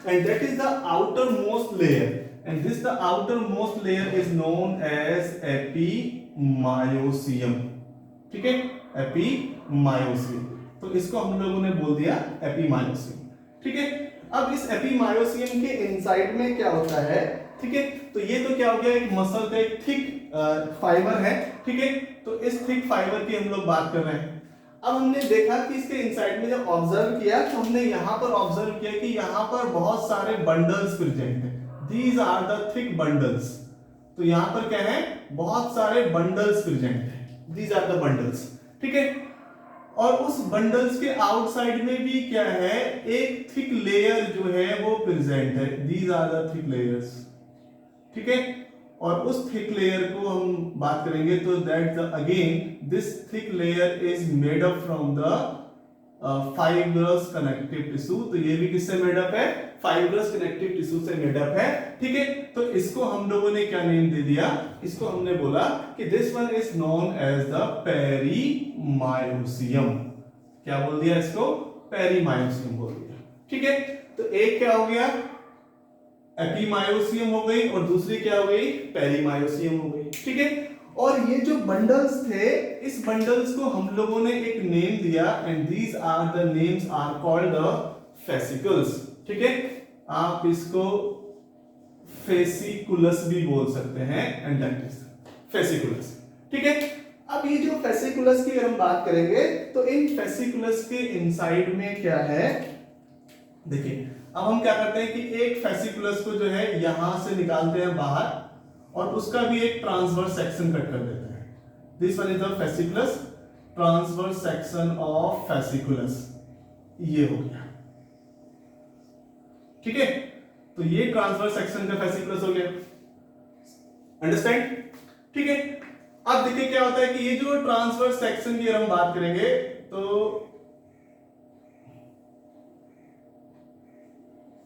and that is the outer most layer and this the outermost layer is known as epimyosium, ठीक है, epimyosium। तो इसको हम लोगों ने बोल दिया epimyosium, ठीक है। अब इस epimyosium के इनसाइड में क्या होता है, ठीक है। तो ये तो क्या हो गया, एक मसल का एक थिक फाइबर है, ठीक है। तो इस थिक फाइबर की हम लोग बात कर रहे हैं। अब हमने देखा कि इसके इनसाइड में जब ऑब्जर्व किया तो हमने यहां पर ऑब्जर्व किया कि यहां पर बहुत सारे बंडल्स प्रेजेंट हैं, These are the thick bundles। तो यहां पर क्या है, बहुत सारे बंडल्स प्रेजेंट हैं, These are the bundles, ठीक है। और उस बंडल्स के आउटसाइड में भी क्या है, एक थिक लेयर जो है वो प्रेजेंट है, These are the thick layers, ठीक है। और उस थिक लेयर को हम बात करेंगे तो that again this thick layer is made up from the fibrous connective tissue. तो ये भी किससे मेड अप है, फाइब्रस कनेक्टिव टिश्यू से मेड अप है, ठीक है। तो इसको हम लोगों ने क्या नेम दे दिया, इसको हमने बोला कि this one is known as the perimysium. क्या बोल दिया इसको, पेरीमायोसियम बोल दिया, ठीक है। तो एक क्या हो गया, एपीमायोसियम हो गई और दूसरी क्या हो गई, पेरीमायोसियम हो गई, ठीक है। और ये जो बंडल्स थे, इस बंडल्स को हम लोगों ने एक नेम दिया and these are the names are called the fascicles, ठीक है। आप इसको फेसिकुलस भी बोल सकते हैं एंड दैट इज फेसिकुलस, ठीक है। अब ये जो फेसिकुलस की अगर हम बात करेंगे तो इन फेसिकुलस के इनसाइड में क्या है, देखिए अब हम क्या करते हैं कि एक फेसिकुलस को जो है यहां से निकालते हैं बाहर और उसका भी एक ट्रांसवर्स सेक्शन कट कर देते हैं। This one is the fasciculus, transverse section of fasciculus, ये हो गया, ठीक है। तो ये ट्रांसवर्स सेक्शन का फेसिकुलस हो गया, अंडरस्टैंड, ठीक है। अब देखिए क्या होता है कि ये जो ट्रांसवर्स सेक्शन की अगर हम बात करेंगे तो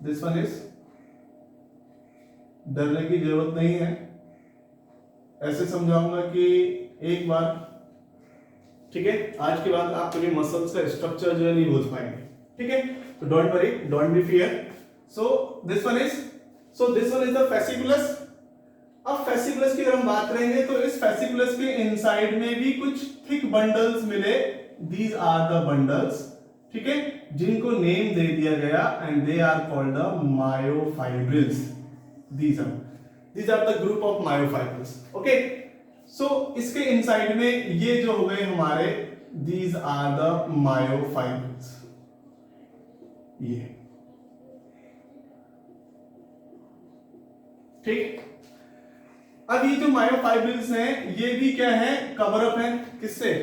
दिस वन इज, डरने की जरूरत नहीं है, ऐसे समझाऊंगा कि एक बार, ठीक है, आज के बाद आप कभी मसल्स का स्ट्रक्चर जो है नहीं भूल पाएंगे, ठीक है। तो don't worry, don't be fear. So this one is the fasciculus. अब फेसिकुलस की अगर हम बात करेंगे तो इस फेसिकुलस के इनसाइड में भी कुछ थिक बंडल्स मिले, दीज आर द बंडल्स, ठीक है, जिनको नेम दे दिया गया and they are called the myofibrils. These are the group of myofibrils, okay. So इसके इनसाइड में ये जो हो गए हमारे, दीज आर द मायोफाइब्रिल्स, ये, ठीक। अब ये जो मायोफाइब्रिल्स हैं ये भी क्या है, कवर अप है किससे,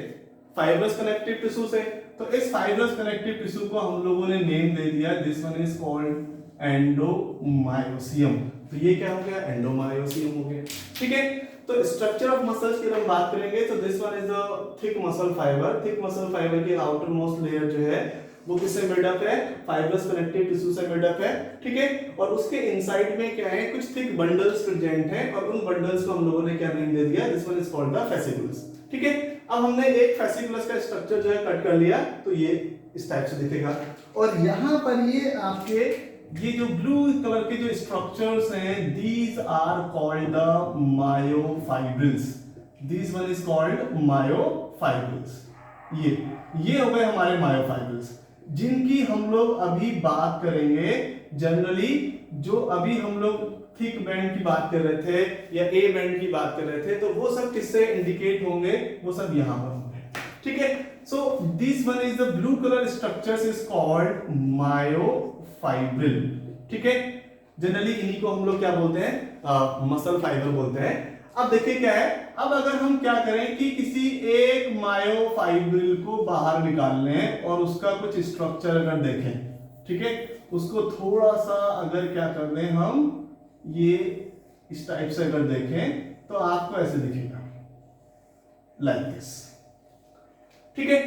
फाइब्रस कनेक्टिव टिश्यू से। तो इस फाइब्रस कनेक्टिव टिश्यू को हम लोगों ने नेम दे दिया, दिस वन इज कॉल्ड एंडोमायोसियम। तो ये क्या हो गया, एंडोमायोसियम हो गया, ठीक है। तो स्ट्रक्चर ऑफ मसल्स की हम बात करेंगे तो this one is the thick muscle fibre. Thick muscle fibre की आउटर मोस्ट लेयर जो है वो किससे बिल्डअप है, फाइब्रस कनेक्टिव टिश्यू से बिल्डअप है, ठीक है। और उसके इनसाइड में क्या है, कुछ थिक बंडल्स प्रेजेंट हैं और उन बंडल्स को हम लोगों ने क्या नेम दे दिया, this one is called the fasciculus, ठीक है। अब हमने एक फेसिकुलस का स्ट्रक्चर जो है कट कर लिया, तो ये इस टाइप से दिखेगा। और यहां पर ये आपके ये जो ब्लू कलर के जो स्ट्रक्चर्स हैं, these are called the myofibrils. This one is called myofibrils. ये हो गए हमारे मायोफाइब्रिल्स, जिनकी हम लोग अभी बात करेंगे। जनरली जो अभी हम लोग थिक बैंड की बात कर रहे थे या ए बैंड की बात कर रहे थे, तो वो सब किससे इंडिकेट होंगे, वो सब यहां पर होंगे, ठीक है। सो this one is the blue colour structures is called myofibril, ठीक है। जनरली इन्हीं को हम लोग क्या बोलते हैं, मसल फाइबर बोलते हैं। अब देखिए क्या है, अब अगर हम क्या करें कि किसी एक मायोफाइब्रिल को बाहर निकाल लें और उसका कुछ स्ट्रक्चर अगर देखें, ठीक है, उसको थोड़ा सा अगर क्या कर दें हम, ये इस टाइप से अगर देखें तो आपको ऐसे दिखेगा, लाइक दिस, ठीक है।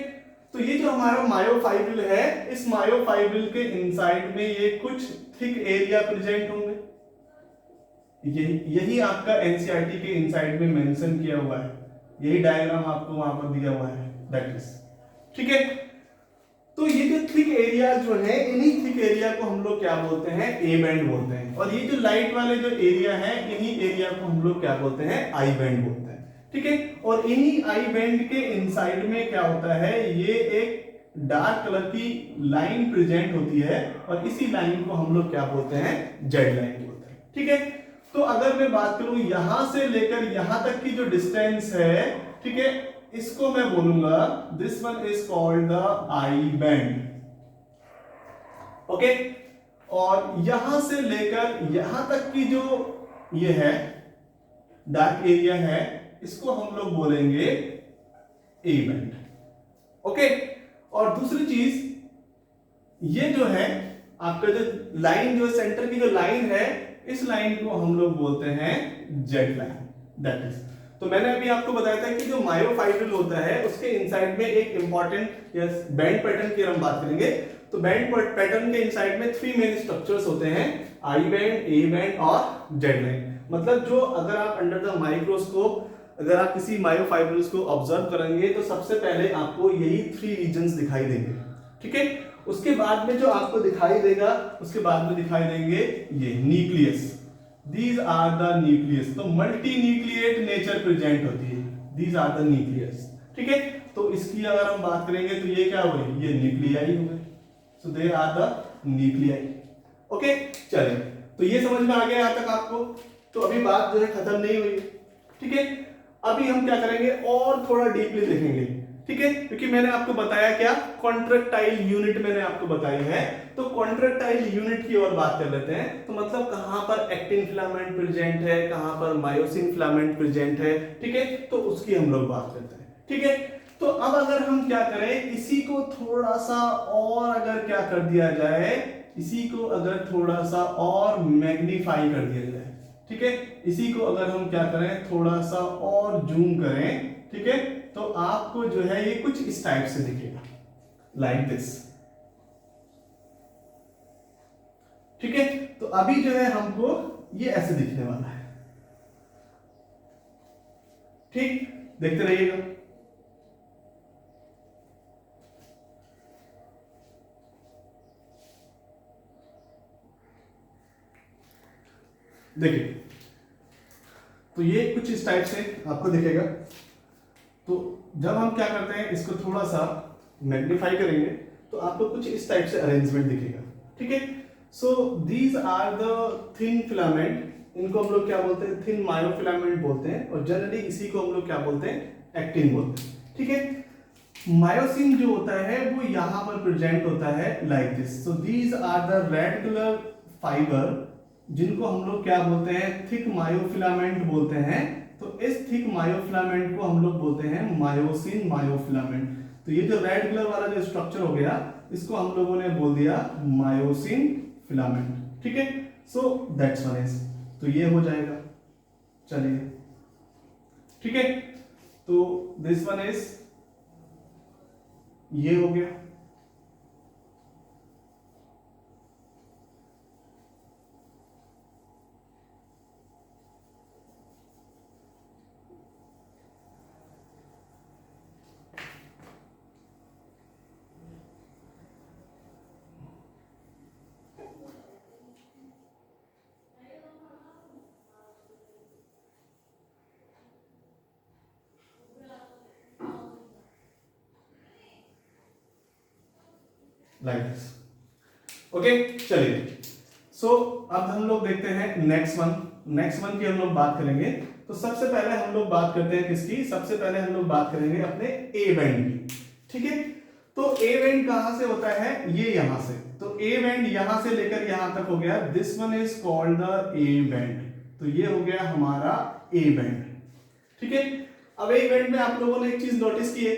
तो ये जो हमारा मायोफाइब्रिल है, इस मायोफाइब्रिल के इनसाइड में ये कुछ थिक एरिया प्रेजेंट होंगे। यही आपका एनसीईआरटी के इनसाइड में मेंशन किया हुआ है, यही डायग्राम आपको वहां पर दिया हुआ है, दैट इज, ठीक है। तो ये जो थिक एरिया जो है, इन्हीं थिक एरिया को हम लोग क्या बोलते हैं, ए बैंड बोलते हैं। और ये जो लाइट वाले जो एरिया है, इन्हीं एरिया को हम लोग क्या बोलते हैं, आई बैंड बोलते हैं, ठीक है। और इन्हीं आई बैंड के इनसाइड में क्या होता है, ये एक डार्क कलर की लाइन प्रेजेंट होती है और इसी लाइन को हम लोग क्या बोलते हैं, जेड लाइन बोलते हैं, ठीक है। तो अगर मैं बात करूं यहां से लेकर यहां तक की जो डिस्टेंस है, ठीक है, इसको मैं बोलूंगा this one is called the I band, okay. और यहां से लेकर यहां तक की जो ये है डार्क एरिया है, इसको हम लोग बोलेंगे ए बैंड, ओके। और दूसरी चीज, ये जो है आपका जो लाइन, जो सेंटर की जो लाइन है, इस लाइन को हम लोग बोलते हैं जेड लाइन, दैट इज। तो मैंने अभी आपको बताया था कि जो मायोफाइब्रिल होता है उसके इनसाइड में एक इंपॉर्टेंट यस बैंड पैटर्न की हम बात करेंगे। तो बैंड पैटर्न के इनसाइड में 3 मेन स्ट्रक्चर्स होते हैं, आई बैंड, ए बैंड और जेड लाइन। मतलब जो अगर आप अंडर द माइक्रोस्कोप अगर आप किसी मायोफाइब्रिल्स को ऑब्जर्व करेंगे तो सबसे पहले आपको यही 3 रीजन्स दिखाई देंगे, ठीक है। उसके बाद में जो आपको दिखाई देगा, उसके बाद में दिखाई देंगे ये nucleus, these are the nucleus. तो मल्टी न्यूक्लिएट नेचर प्रेजेंट होती है, दीज आर द न्यूक्लियस, ठीक है। तो इसकी अगर हम बात करेंगे तो ये क्या हो गई, ये न्यूक्लियाई हो गए, so they are the nuclei, okay. चलिए, तो ये समझ में आ गया यहां तक आपको। तो अभी बात जो है खत्म नहीं हुई, ठीक है। अभी हम क्या करेंगे और थोड़ा डीपली देखेंगे, ठीक है, क्योंकि मैंने आपको बताया क्या, कॉन्ट्रैक्टाइल यूनिट मैंने आपको बताई है। तो कॉन्ट्रैक्टाइल यूनिट की ओर बात कर लेते हैं। तो मतलब कहां पर एक्टिन फिलामेंट प्रेजेंट है, कहां पर मायोसिन फिलामेंट प्रेजेंट है, ठीक है, तो उसकी हम लोग बात करते हैं, ठीक है। तो अब अगर हम क्या करें, इसी को थोड़ा सा और अगर क्या कर दिया जाए, इसी को अगर थोड़ा सा और मैग्नीफाई कर दिया जाए, ठीक है, इसी को अगर हम क्या करें, थोड़ा सा और जूम करें, ठीक है, तो आपको जो है ये कुछ इस टाइप से दिखेगा, लाइक दिस, ठीक है। तो अभी जो है हमको ये ऐसे दिखने वाला है, ठीक, देखते रहिएगा। देखिए, तो ये कुछ इस टाइप से आपको दिखेगा। तो जब हम क्या करते हैं, इसको थोड़ा सा मैग्नीफाई करेंगे तो आपको कुछ इस टाइप से अरेंजमेंट दिखेगा। ठीक है, so these are the thin filament, इनको हम लोग क्या बोलते हैं, थिन मायोफिलामेंट बोलते हैं, और जनरली इसी को हम लोग क्या बोलते हैं, एक्टिन बोलते हैं। ठीक है, मायोसिन जो होता है वो यहां पर प्रेजेंट होता है like this. So these are the reticular fibre, जिनको हम लोग क्या बोलते हैं, थिक मायोफिलामेंट बोलते हैं। तो इस थिक मायोफिलामेंट को हम लोग बोलते हैं मायोसिन मायोफिलामेंट। तो ये जो रेड कलर वाला जो स्ट्रक्चर हो गया, इसको हम लोगों ने बोल दिया मायोसिन फिलामेंट। ठीक है, सो दैट्स वन इज, तो ये हो जाएगा। चलिए, ठीक है, तो दिस वन इज, ये हो गया। Like this. ओके, चलिए, सो अब हम लोग देखते हैं नेक्स्ट वन। नेक्स्ट वन की हम लोग बात करेंगे। तो सबसे पहले हम लोग बात करते हैं किसकी, सबसे पहले हम लोग बात करेंगे अपने ए बैंड की। ठीक है, तो ए बैंड कहां से होता है, ये यहां से। तो ए बैंड यहां से लेकर यहां तक हो गया, this one is called the A band. तो ये हो गया हमारा ए बैंड। ठीक है, अब ए बैंड में आप लोगों ने एक चीज नोटिस की है।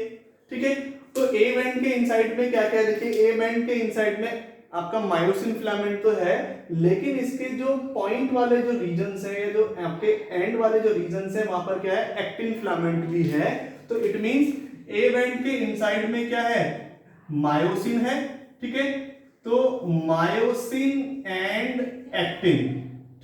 ठीक है, तो ए बैंड के इनसाइड में क्या क्या है, देखिए, ए बैंड के इनसाइड में आपका मायोसिन फिलामेंट तो है, लेकिन इसके जो पॉइंट वाले जो रीजन्स है, या जो आपके एंड वाले जो रीजन्स है, वहां पर क्या है, एक्टिन फिलामेंट भी है। तो इट मींस ए बैंड के इनसाइड में क्या है, मायोसिन है। ठीक है, तो मायोसिन एंड एक्टिन,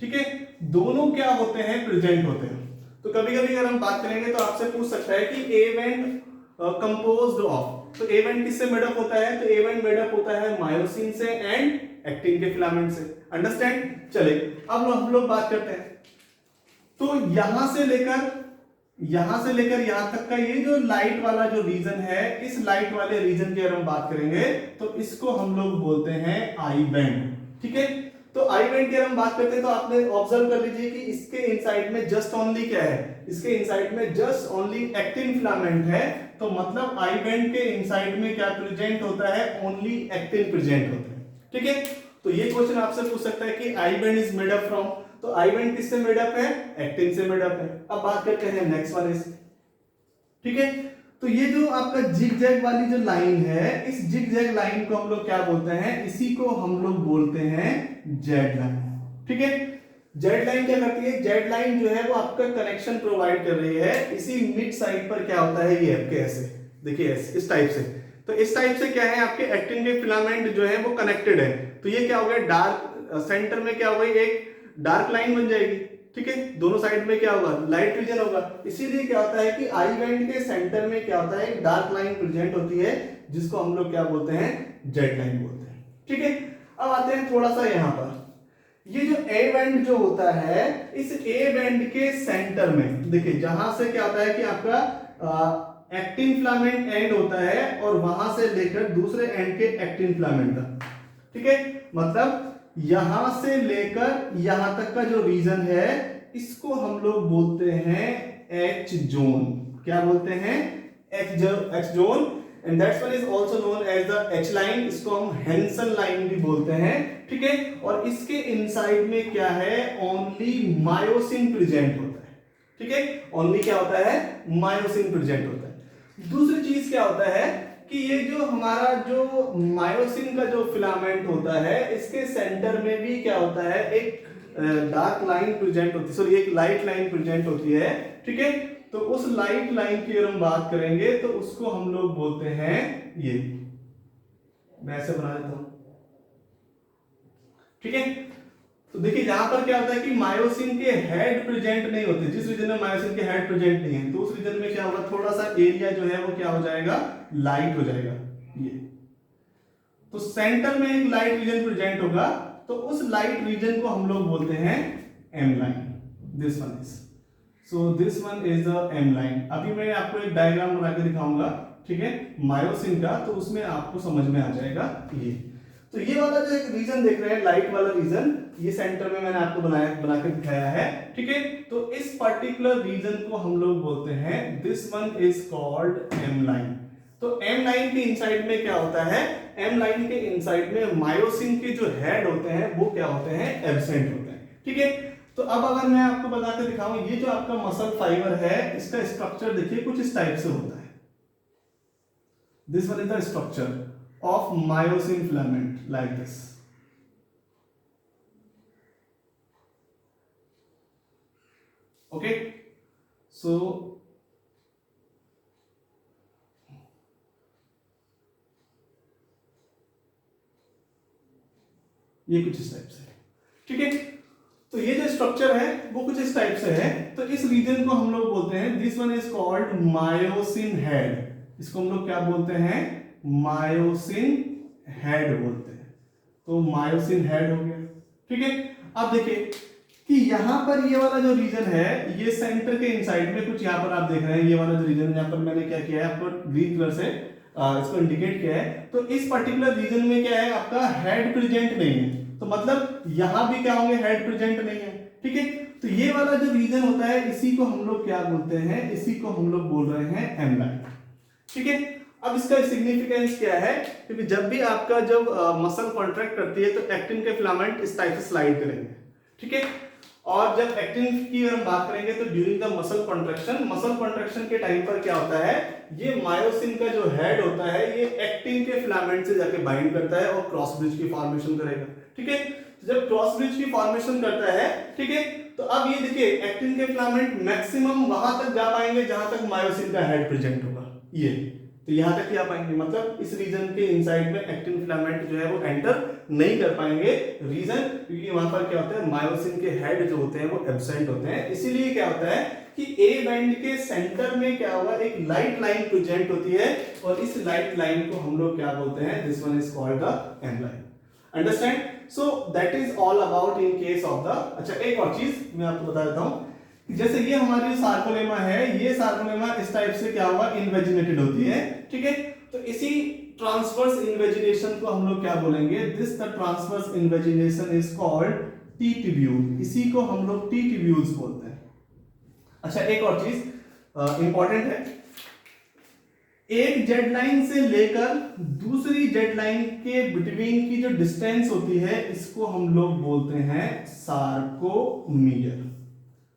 ठीक है, दोनों क्या होते हैं, प्रेजेंट होते हैं। तो कभी कभी अगर हम बात करेंगे तो आपसे पूछ सकता है कि ए बैंड कंपोज्ड ऑफ, तो ए बैंड किससे मेडअप होता है, तो ए बैंड मेडअप होता है मायोसिन से एंड एक्टिन के फिलामेंट से। अंडरस्टैंड। चले, अब हम लोग बात करते हैं। तो यहां से लेकर यहां तक का ये जो लाइट वाला जो रीजन है, इस लाइट वाले रीजन की अगर हम बात करेंगे तो इसको हम लोग बोलते हैं आई बैंड। ठीक है, तो आई बैंड की अगर हम बात करते हैं तो आपने ऑब्जर्व कर लीजिए कि इसके इनसाइड में जस्ट ओनली क्या है, इसके इनसाइड में जस्ट ओनली एक्टिन फिलामेंट है। तो मतलब आई बैंड के इनसाइड में क्या प्रेजेंट होता है, ओनली एक्टिन प्रेजेंट होता है। ठीक है, तो ये क्वेश्चन आपसे पूछ सकता है कि I band is made up from, तो आई बैंड किससे मेड अप है, एक्टिन से मेड अप है। अब बात करते हैं नेक्स्ट वन इज, ठीक है, तो ये जो आपका जिग जैग वाली जो लाइन है, इस जिग जैग लाइन को हम लोग क्या बोलते हैं, इसी को हम लोग बोलते हैं जेड लाइन। ठीक है, जेड लाइन क्या करती है, जेड लाइन जो है वो आपका कनेक्शन प्रोवाइड कर रही है। इसी मिड साइड पर क्या होता है, ये आपके ऐसे देखिए, ऐसे इस टाइप से। तो इस टाइप से क्या है, आपके एक्टिन के फिलामेंट जो है वो कनेक्टेड है। तो ये क्या हो गया, डार्क सेंटर में क्या हो गई, एक डार्क लाइन बन जाएगी। ठीक है, दोनों साइड में क्या होगा, लाइट रीजन होगा। इसीलिए क्या होता है कि आई बैंड के सेंटर में क्या होता है, एक डार्क लाइन प्रेजेंट होती है, जिसको हम लोग क्या बोलते हैं, जेड लाइन बोलते हैं। ठीक है, अब आते हैं थोड़ा सा यहां पर, ये जो ए बैंड जो होता है, इस ए बैंड के सेंटर में देखिए, जहां से क्या होता है कि आपका एक्टिन फिलामेंट एंड होता है, और वहां से लेकर दूसरे एंड के एक्टिन फिलामेंट तक। ठीक है, मतलब यहां से लेकर यहां तक का जो रीजन है, इसको हम लोग बोलते हैं एच जोन। क्या बोलते हैं, H zone, and that's one is also known as the H line. इसको हम हेंसन लाइन भी बोलते हैं। ठीक है, और इसके इनसाइड में क्या है, ओनली मायोसिन प्रेजेंट होता है। ठीक है, ओनली क्या होता है, मायोसिन प्रेजेंट होता है। दूसरी चीज क्या होता है कि ये जो हमारा जो मायोसिन का जो फिलामेंट होता है, इसके सेंटर में भी क्या होता है, एक डार्क लाइन प्रेजेंट होती है, सॉरी एक लाइट लाइन प्रेजेंट होती है। ठीक है, तो उस लाइट लाइन की अगर हम बात करेंगे तो उसको हम लोग बोलते हैं, ये मैं ऐसे बना देता हूं। ठीक है, तो देखिए यहाँ पर क्या होता है कि मायोसिन के हेड प्रेजेंट नहीं होते, जिस रीजन में मायोसिन के हेड प्रेजेंट नहीं है तो उस रीजन में क्या होगा, थोड़ा सा एरिया जो है वो क्या हो जाएगा, लाइट हो जाएगा। ये तो सेंटर में एक लाइट रीजन प्रेजेंट होगा, तो उस लाइट रीजन को हम लोग बोलते हैं M line. This one is, so this one is the M line. अभी मैं आपको एक डायग्राम बना के दिखाऊंगा, ठीक है, मायोसिन का, तो उसमें आपको समझ में आ जाएगा। ये तो ये वाला जो एक रीजन देख रहे हैं, लाइट वाला रीजन, ये सेंटर में मैंने आपको बना के दिखाया है, ठीक है। तो इस पर्टिकुलर रीजन को हम लोग बोलते हैं, this one is called M line. तो एम लाइन के इनसाइड में क्या होता है, एम लाइन के इनसाइड में मायोसिन के जो हेड होते हैं वो क्या होते हैं, एब्सेंट होते हैं, ठीक है। तो अब अगर मैं आपको बता के दिखाऊं, ये जो आपका मसल फाइबर है, इसका स्ट्रक्चर देखिए कुछ इस टाइप से होता है। This one is the structure of myosin filament like this. Okay, so ये कुछ इस टाइप से है, ठीक है। तो ये जो स्ट्रक्चर है वो कुछ इस टाइप से है। तो इस रीजन को हम लोग बोलते हैं, this one is called myosin head. इसको हम लोग क्या बोलते हैं, मायोसिन हेड बोलते हैं। तो मायोसिन हेड हो गया, ठीक है। अब देखिए कि यहां पर ये वाला जो रीजन है, ये सेंटर के इनसाइड में कुछ यहां पर आप देख रहे हैं, ये वाला जो रीजन यहां पर मैंने क्या किया है, आपको ग्रीन कलर से इसको इंडिकेट किया है। तो इस पर्टिकुलर रीजन में क्या है, आपका हेड प्रेजेंट नहीं है, तो मतलब यहां भी क्या होंगे, हेड प्रेजेंट नहीं है, ठीक है। तो ये वाला जो रीजन होता है, इसी को हम लोग क्या बोलते हैं, इसी को हम लोग बोल रहे हैं एम लाइन, ठीक है। अब इसका सिग्निफिकेंस क्या है, क्योंकि जब भी आपका जब मसल कॉन्ट्रैक्ट करती है तो एक्टिन के फिलामेंट इस टाइप से स्लाइड करेंगे, ठीक है। और जब एक्टिन की हम बात करेंगे तो ड्यूरिंग द मसल कॉन्ट्रैक्शन के टाइम पर क्या होता है, ये मायोसिन का जो हेड होता है ये एक्टिन के फिलामेंट से जाके बाइंड करता है और क्रॉस ब्रिज की फॉर्मेशन करेगा, ठीक है। जब क्रॉस ब्रिज की फॉर्मेशन करता है, ठीक है, तो अब ये देखिए एक्टिन के फिलामेंट मैक्सिमम वहां तक जा पाएंगे जहां तक मायोसिन का हेड प्रेजेंट होगा, ये तो यहां तक ही आ पाएंगे, मतलब इस रीजन के इनसाइड में एक्टिन फिलामेंट जो है वो एंटर नहीं कर पाएंगे। रीजन क्योंकि वहां पर क्या होता है, मायोसिन के हेड जो होते हैं वो एब्सेंट होते हैं। इसीलिए क्या होता है कि ए बैंड के सेंटर में क्या होगा, एक लाइट लाइन प्रेजेंट होती है, और इस लाइट लाइन को हम लोग क्या बोलते हैं, this one is called the M line. Understand? So that is all about in case of the. अच्छा, एक और चीज मैं आपको बता देता हूं, जैसे ये हमारी सार्कोलेमा है, ये सार्कोलेमा इस टाइप से क्या होगा, इन्वेजिनेटेड होती है, ठीक है। तो इसी ट्रांसवर्स इन्वेजिनेशन को हम लोग क्या बोलेंगे, this the transverse invagination is called T tubule. इसी को हम लोग टी ट्यूब्यूल्स बोलते हैं। अच्छा, एक और चीज इंपॉर्टेंट है, एक जेड लाइन से लेकर दूसरी जेड लाइन के बिटवीन की जो डिस्टेंस होती है, इसको हम लोग बोलते हैं sarcomere.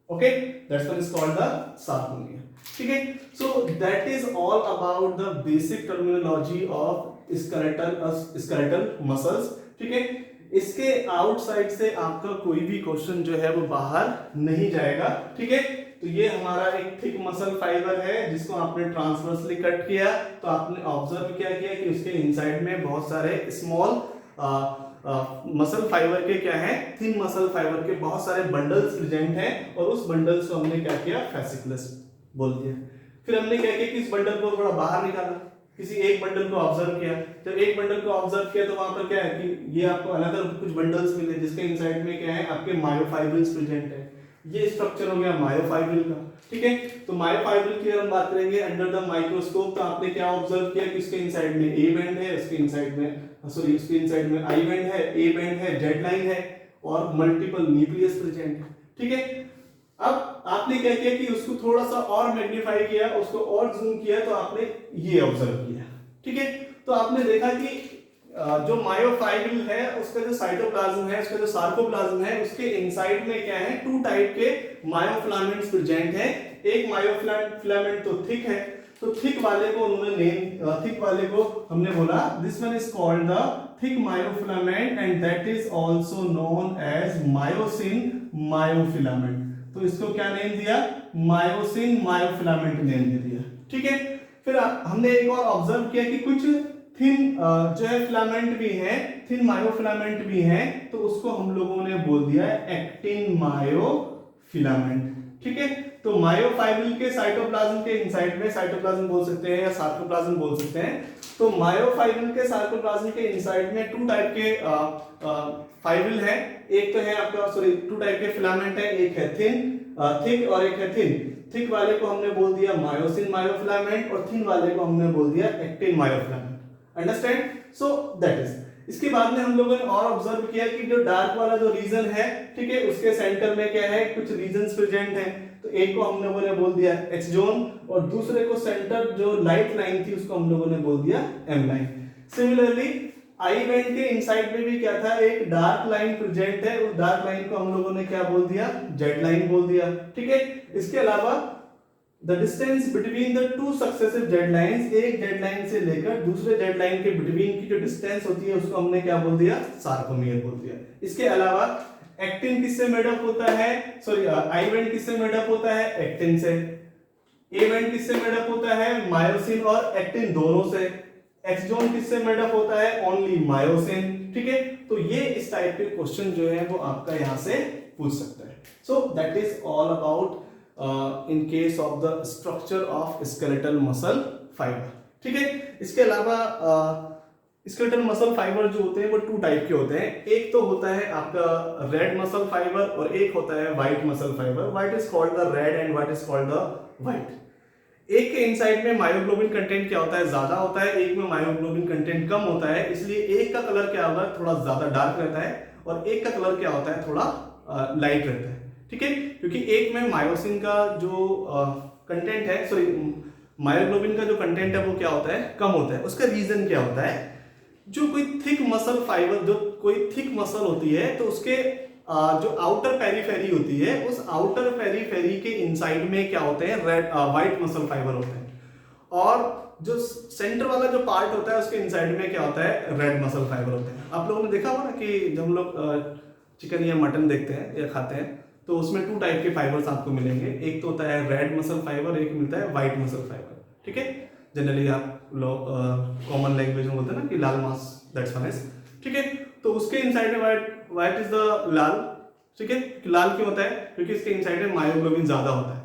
Okay, that's what is called the sarcomere. ठीक है, so that is all about the basic terminology of skeletal muscles. ठीक है, इसके आउटसाइड से आपका कोई भी क्वेश्चन जो है वो बाहर नहीं जाएगा, ठीक है। तो ये हमारा एक थिक मसल फाइबर है जिसको आपने ट्रांसवर्सली कट किया, तो आपने ऑब्जर्व क्या किया कि उसके इनसाइड में बहुत सारे स्मॉल मसल फाइबर के क्या है, थिन मसल फाइबर के बहुत सारे बंडल्स प्रेजेंट हैं, और उस बंडल्स को हमने क्या किया, फेसिकुलस बोल दिया। फिर हमने क्या किया कि इस बंडल को थोड़ा बाहर निकाला, किसी एक बंडल को ऑब्जर्व किया। जब एक बंडल को ऑब्जर्व किया तो वहां पर क्या है कि ये आपको अनदर कुछ बंडल्स मिले जिसके इनसाइड में क्या है, आपके मायोफाइब्रिल्स प्रेजेंट है। ये स्ट्रक्चर हो गया मायोफाइब्रिल का, ठीक है। तो मायोफाइब्रिल की हम बात करेंगे अंडर द माइक्रोस्कोप, तो आपने क्या ऑब्जर्व किया कि इसके इनसाइड में ए बैंड है, उसके इनसाइड में उसके इनसाइड में आई बैंड है, ए बैंड है, जेड लाइन है, और मल्टीपल न्यूक्लियस प्रेजेंट है, ठीक है। अब आपने क्या किया कि उसको थोड़ा सा और मैग्नीफाई किया, उसको और जूम किया, तो आपने ये ऑब्जर्व किया, ठीक है। तो आपने देखा कि जो मायोफाइब्रिल है उसका जो साइटोप्लाज्म है, उसका जो सार्कोप्लाज्म है, उसके इनसाइड में क्या है, टू टाइप के मायोफिलामेंट्स प्रेजेंट है। एक मायोफिलामेंट तो थिक है, तो थिक वाले को उन्होंने थिक वाले को हमने बोला this one is called the thick myofilament, and that is also known as myosin myofilament. तो इसको क्या नेम दिया, मायोसिन मायोफिलामेंट नेम दे दिया, ठीक है। फिर हमने एक और ऑब्जर्व किया कि कुछ थिन जो है फिलामेंट भी है, थिन मायोफिलामेंट भी है, तो उसको हम लोगों ने बोल दिया है एक्टिन मायोफिलामेंट। ठीक है, तो मायोफाइब्रिल के साइटोप्लाज्म के इनसाइड में, साइटोप्लाज्म बोल सकते हैं या सार्कोप्लाज्म बोल सकते हैं, तो मायोफाइब्रिल के सार्कोप्लाज्म के इनसाइड में टू टाइप के फाइब्रिल है। एक तो है आपका, सॉरी, टू टाइप के फिलामेंट है, एक है थिक और एक है थिन। थिक वाले को हमने बोल दिया मायोसिन मायोफिलामेंट और थिन वाले को हमने बोल दिया actin myofilament. Understand? So that is. इसके बाद में हम लोगों ने और ऑब्जर्व किया कि जो डार्क वाला जो रीजन है, ठीक है, उसके सेंटर में क्या है, कुछ रीजन्स प्रेजेंट हैं। तो एक को हम लोगों ने बोल दिया एक्स जोन और दूसरे को सेंटर जो लाइट लाइन थी उसको हम लोगों ने बोल दिया M line. Similarly I band के इनसाइड में भी क्या था, एक डार्क लाइन प्रेजेंट है, उस डार्क लाइन को हम लोगों ने क्या बोल दिया, जेड लाइन बोल दिया। ठीक है, इसके अलावा the distance between the two successive Z lines, एक जेड लाइन से लेकर दूसरे जेड लाइन के बिटवीन की जो डिस्टेंस होती है उसको हमने क्या बोल दिया, सार्कोमियर बोल दिया। इसके अलावा एक्टिन किससे मेडअप होता है, सॉरी, आई बैंड किससे मेडअप होता है, एक्टिन से। ए बैंड किससे मेडअप होता है, मायोसिन और एक्टिन दोनों से। एक्स जोन किससे मेडअप होता है, ओनली मायोसिन। ठीक है, तो ये इस टाइप के क्वेश्चन जो है वो आपका यहां से पूछ सकता है। सो that is all about in case of the structure of skeletal muscle fibre. ठीक है, इसके अलावा स्केलेटल मसल फाइबर जो होते हैं वो टू टाइप के होते हैं। एक तो होता है आपका रेड मसल फाइबर और एक होता है white muscle fibre. White is called the red and white is called the white. एक के इनसाइड में मायोग्लोबिन कंटेंट क्या होता है, ज्यादा होता है, एक में मायोग्लोबिन कंटेंट कम होता है, इसलिए एक का कलर क्या होगा, थोड़ा ज्यादा डार्क रहता है और एक का कलर क्या होता है, थोड़ा लाइट रहता है। ठीक है, क्योंकि एक में मायोसिन का जो कंटेंट है, सॉरी, मायोग्लोबिन का जो कंटेंट है वो क्या होता है, कम होता है। उसका रीजन क्या होता है, जो कोई थिक मसल फाइबर, जो कोई थिक मसल होती है तो उसके जो आउटर पेरीफेरी होती है, उस आउटर पेरीफेरी के इनसाइड में क्या होते हैं, रेड व्हाइट मसल फाइबर होते हैं, और जो सेंटर वाला जो पार्ट होता है उसके इनसाइड में क्या होता है, रेड मसल फाइबर होते हैं। आप लोगों ने देखा होगा ना कि जब हम लोग चिकन या मटन देखते हैं या खाते हैं तो उसमें टू टाइप के फाइबर्स आपको मिलेंगे, एक तो होता है रेड मसल फाइबर, एक मिलता है व्हाइट मसल फाइबर। ठीक है, जनरली आप लोग कॉमन लैंग्वेज में बोलते हैं ना कि लाल मांस, दैट्स वन इज। ठीक है, तो उसके इनसाइड में व्हाइट इज द लाल। ठीक है, लाल क्यों होता है, क्योंकि इसके इनसाइड में मायोग्लोबिन ज्यादा होता है।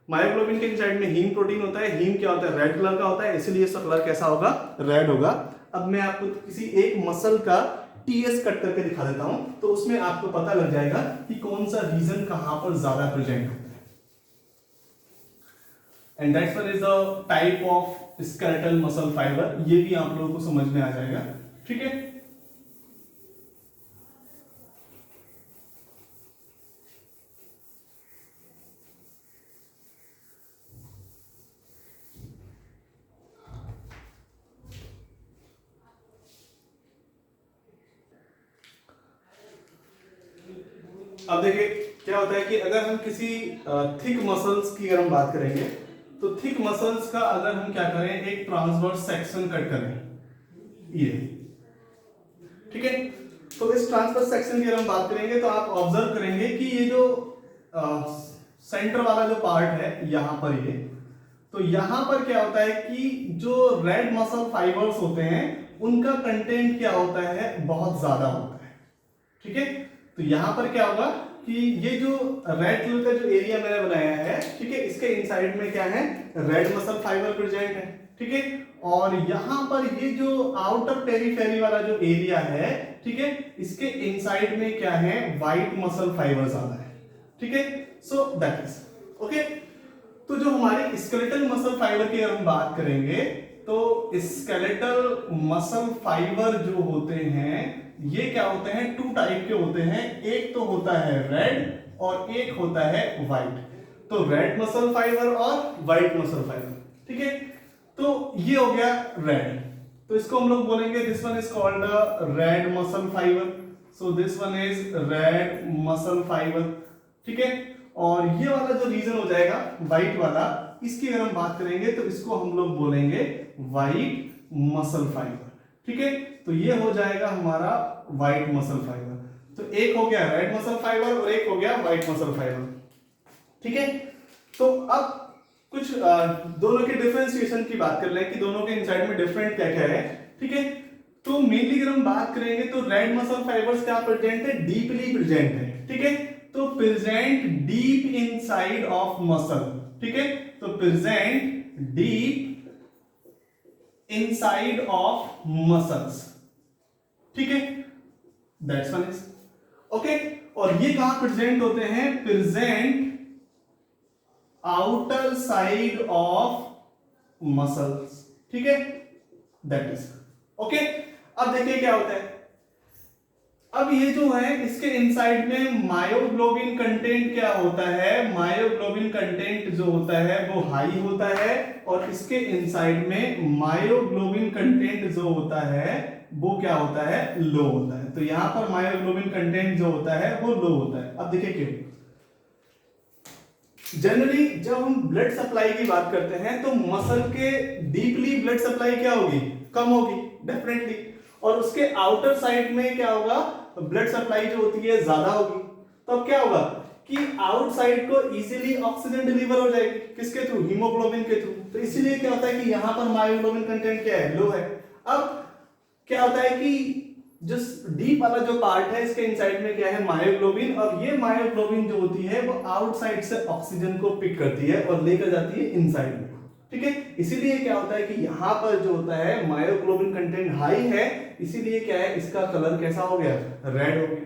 मायोग्लोबिन के इनसाइड में हीम प्रोटीन होता है, हीम क्या होता है, रेड कलर का होता है, इसलिए इसका कलर कैसा होगा, रेड होगा। अब मैं आपको किसी एक मसल का टीएस कट करके दिखा देता हूं, तो उसमें आपको पता लग जाएगा कि कौन सा रीजन कहां पर ज्यादा प्रेजेंट होता है। And that's one is the type of skeletal muscle fibre. ये भी आप लोगों को समझ में आ जाएगा। ठीक है, अब देखिए क्या होता है कि अगर हम किसी थिक मसल्स की अगर हम बात करेंगे, तो थिक मसल्स का अगर हम क्या करें, एक ट्रांसवर्स सेक्शन कट करें, ये, ठीक है, तो इस ट्रांसवर्स सेक्शन की अगर हम बात करेंगे तो आप ऑब्जर्व करेंगे कि ये जो सेंटर वाला जो पार्ट है यहां पर, ये, तो यहां पर क्या होता है कि जो रेड मसल फाइबर्स होते हैं उनका कंटेंट क्या होता है, बहुत ज्यादा होता है। ठीक है, तो यहां पर क्या होगा कि ये जो रेड कलर का जो एरिया मैंने बनाया है, ठीक है, इसके इनसाइड में क्या है, रेड मसल फाइबर प्रेजेंट है। ठीक है, और यहां पर ये जो आउटर पेरीफेरी वाला जो एरिया है, ठीक है, इसके इनसाइड में क्या है, व्हाइट मसल फाइबर ज्यादा है। ठीक है, सो दैट इज ओके। तो जो हमारे स्केलेटल मसल फाइबर की अगर हम बात करेंगे, तो स्केलेटल मसल फाइबर जो होते हैं ये क्या होते हैं, टू टाइप के होते हैं। एक तो होता है रेड और एक होता है व्हाइट। तो रेड मसल फाइबर और व्हाइट मसल फाइबर। ठीक है, तो ये हो गया रेड, तो इसको हम लोग बोलेंगे this one is called red muscle fibre. So this one is red muscle fibre. ठीक है, और ये वाला जो रीजन हो जाएगा व्हाइट वाला, इसकी अगर हम बात करेंगे तो इसको हम लोग बोलेंगे व्हाइट मसल फाइबर। ठीक है, तो ये हो जाएगा हमारा व्हाइट मसल फाइबर। तो एक हो गया रेड मसल फाइबर और एक हो गया व्हाइट मसल फाइबर। ठीक है, तो अब कुछ दोनों के डिफरेंशिएशन की बात कर ले कि दोनों के इनसाइड में डिफरेंट क्या क्या है। ठीक है। तो मेनली अगर हम बात करेंगे तो रेड मसल फाइबर्स क्या प्रेजेंट है, डीपली प्रेजेंट है, ठीक है। तो present deep inside of muscle, ठीक है। तो present deep inside of muscles, ठीक है, दैट्स वन इज ओके। और ये कहां प्रेजेंट होते हैं, present outer side of muscles, ठीक है, दैट इज ओके। अब देखिए क्या होता है, अब ये जो है इसके इनसाइड में मायोग्लोबिन कंटेंट क्या होता है, मायोग्लोबिन कंटेंट जो होता है वो हाई होता है, और इसके इनसाइड में मायोग्लोबिन कंटेंट जो होता है वो क्या होता है, लो होता है। तो यहां पर मायोग्लोबिन कंटेंट जो होता है वो लो होता है। अब देखिए क्यों, जनरली जब हम ब्लड सप्लाई की बात करते हैं तो मसल के डीपली ब्लड सप्लाई क्या होगी, कम होगी डेफिनेटली, और उसके आउटर साइड में क्या होगा, ब्लड सप्लाई जो होती है ज्यादा होगी। तो अब क्या होगा कि आउटसाइड को इजीली ऑक्सीजन डिलीवर हो जाएगी, किसके थ्रू, हीमोग्लोबिन के थ्रू। तो इसीलिए क्या होता है कि यहां पर मायोग्लोबिन कंटेंट क्या है, लो है। अब क्या होता है कि जो डीप वाला जो पार्ट है इसके इनसाइड में क्या है, मायोग्लोबिन, और ये मायोग्लोबिन जो होती है वो आउटसाइड से ऑक्सीजन को पिक करती है और लेकर जाती है इनसाइड में, ठीक है। इसीलिए क्या होता है कि यहां पर जो होता है मायोग्लोबिन कंटेंट हाई है, इसीलिए क्या है, इसका कलर कैसा हो गया, रेड हो गया,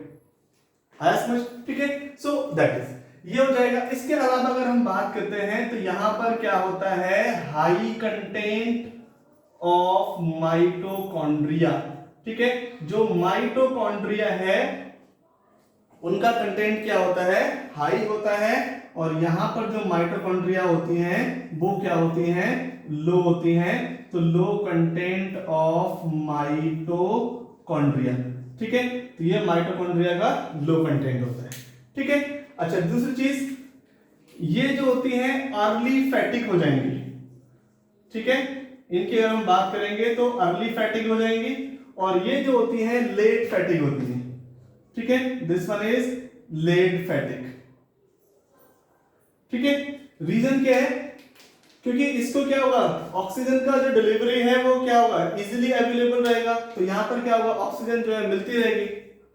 आया समझ, ठीक है। सो दैट इज ये हो जाएगा। इसके अलावा अगर हम बात करते हैं तो यहां पर क्या होता है, हाई कंटेंट ऑफ माइटोकॉन्ड्रिया, ठीक है। जो माइटोकॉन्ड्रिया है उनका कंटेंट क्या होता है, हाई होता है, और यहां पर जो माइटोकॉन्ड्रिया होती हैं वो क्या होती हैं, लो होती हैं। तो लो कंटेंट ऑफ माइटोकॉन्ड्रिया, ठीक है। तो ये माइटोकॉन्ड्रिया का लो कंटेंट होता है, ठीक है। अच्छा, दूसरी चीज, ये जो होती हैं अर्ली फैटिक हो जाएंगी, ठीक है। इनकी अगर हम बात करेंगे तो अर्ली फैटिक हो जाएंगी, और ये जो होती है लेट फैटिक होती है, ठीक है। दिस वन इज लेट फैटिक, ठीक है। रीजन क्या है, क्योंकि इसको क्या होगा, ऑक्सीजन का जो डिलीवरी है वो क्या होगा, इजीली अवेलेबल रहेगा। तो यहां पर क्या होगा, ऑक्सीजन जो है मिलती रहेगी,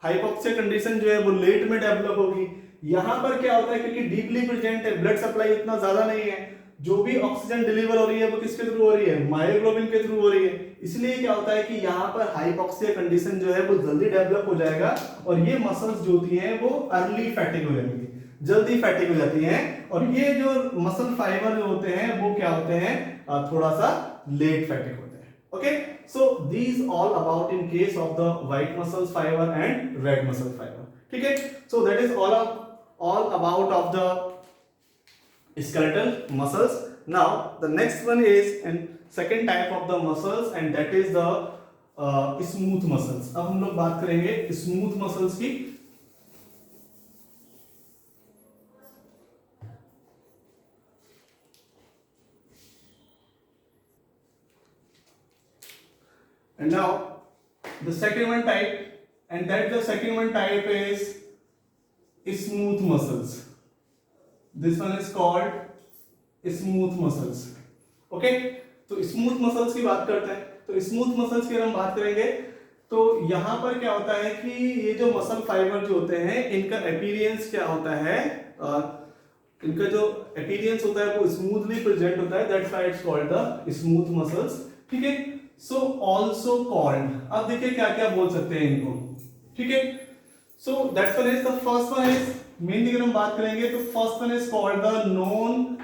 हाइपोक्सिया कंडीशन जो है वो लेट में डेवलप होगी। यहां पर क्या होता है, क्योंकि डीपली प्रेजेंट है, ब्लड सप्लाई इतना ज्यादा नहीं है, जो भी ऑक्सीजन डिलीवर हो रही है वो किसके थ्रू हो रही है, मायोग्लोबिन के थ्रू हो रही है। इसलिए क्या होता है कि यहाँ पर हाइपोक्सिया कंडीशन जो है वो जल्दी डेवलप हो जाएगा, और ये मसल्स जो होती हैं वो अर्ली फैटिक हो जाएंगी, जल्दी फैटिक हो जाती हैं। और ये जो मसल फाइबर जो होते हैं वो क्या होते हैं, थोड़ा सा लेट फैटिक होते हैं, okay. So these all about in case of the white muscles fibre and red muscle fibre, ठीक है। सो that is all about of the skeletal muscles. Now the next one is and second type of the muscles and that is the smooth muscles. अब हम लोग बात करेंगे smooth muscles की। And now the second one type and that the second one type is smooth muscles. This one is called smooth muscles. Okay? तो smooth muscles की बात करते हैं। तो स्मूथ मसल्स की हम बात करेंगे तो यहां पर क्या होता है कि ये जो मसल फाइबर जो होते हैं इनका अपीयरेंस क्या होता है, इनका जो अपीयरेंस होता है वो स्मूथली प्रेजेंट होता है, that's why it's called the smooth muscles, ठीक है। सो आल्सो कॉल्ड, अब देखिए क्या क्या बोल सकते हैं इनको, ठीक है। सो that's one is the first one is mainly अगर हम बात करेंगे तो first one is called the non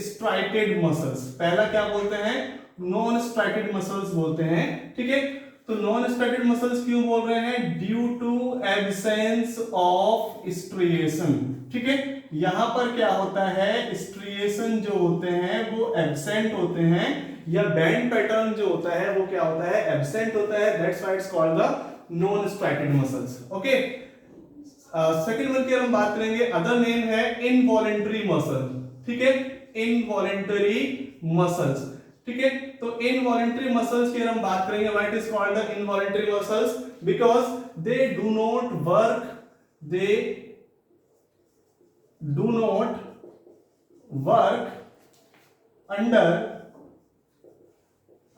striated muscles. पहला क्या बोलते हैं, नॉन स्ट्राइटेड मसल्स बोलते हैं, ठीक है। तो नॉन स्ट्राइटेड मसल्स क्यों बोल रहे हैं, due to absence of striation, ठीक है। यहां पर क्या होता है, स्ट्रिएशन जो होते हैं वो एब्सेंट होते हैं, या बैंड पैटर्न जो होता है वो क्या होता है, एब्सेंट होता है, that's why it's called the non striated muscles, okay. Second one की हम बात करेंगे, अदर नेम है इनवॉलेंटरी मसल, ठीक है, इनवॉलेंटरी मसल्स, ठीक है। तो इनवॉलेंटरी मसल्स की हम बात करेंगे, why it is called the involuntary muscles, because they do not work, they do not work under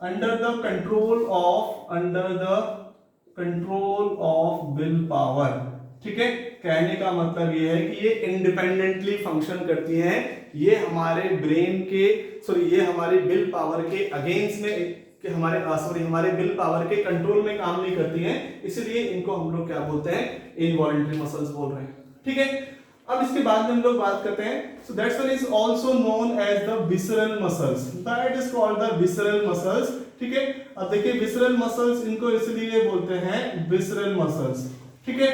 under the control of will power. ठीक है, कहने का मतलब ये है कि ये इंडिपेंडेंटली फंक्शन करती हैं, ये हमारे ब्रेन के ये हमारे विल पावर के अगेंस्ट में कि हमारे विल पावर के कंट्रोल में काम नहीं करती हैं, इसलिए इनको हम लोग क्या बोलते हैं, इनवॉलंटरी मसल्स बोल रहे हैं। ठीक है, अब इसके बाद में हम लोग बात करते हैं, so that's one is also known as the visceral muscles, that is called the visceral muscles. ठीक है, अब देखिए विसरल मसल्स इनको इसलिए बोलते हैं विसरल मसल्स। ठीक है,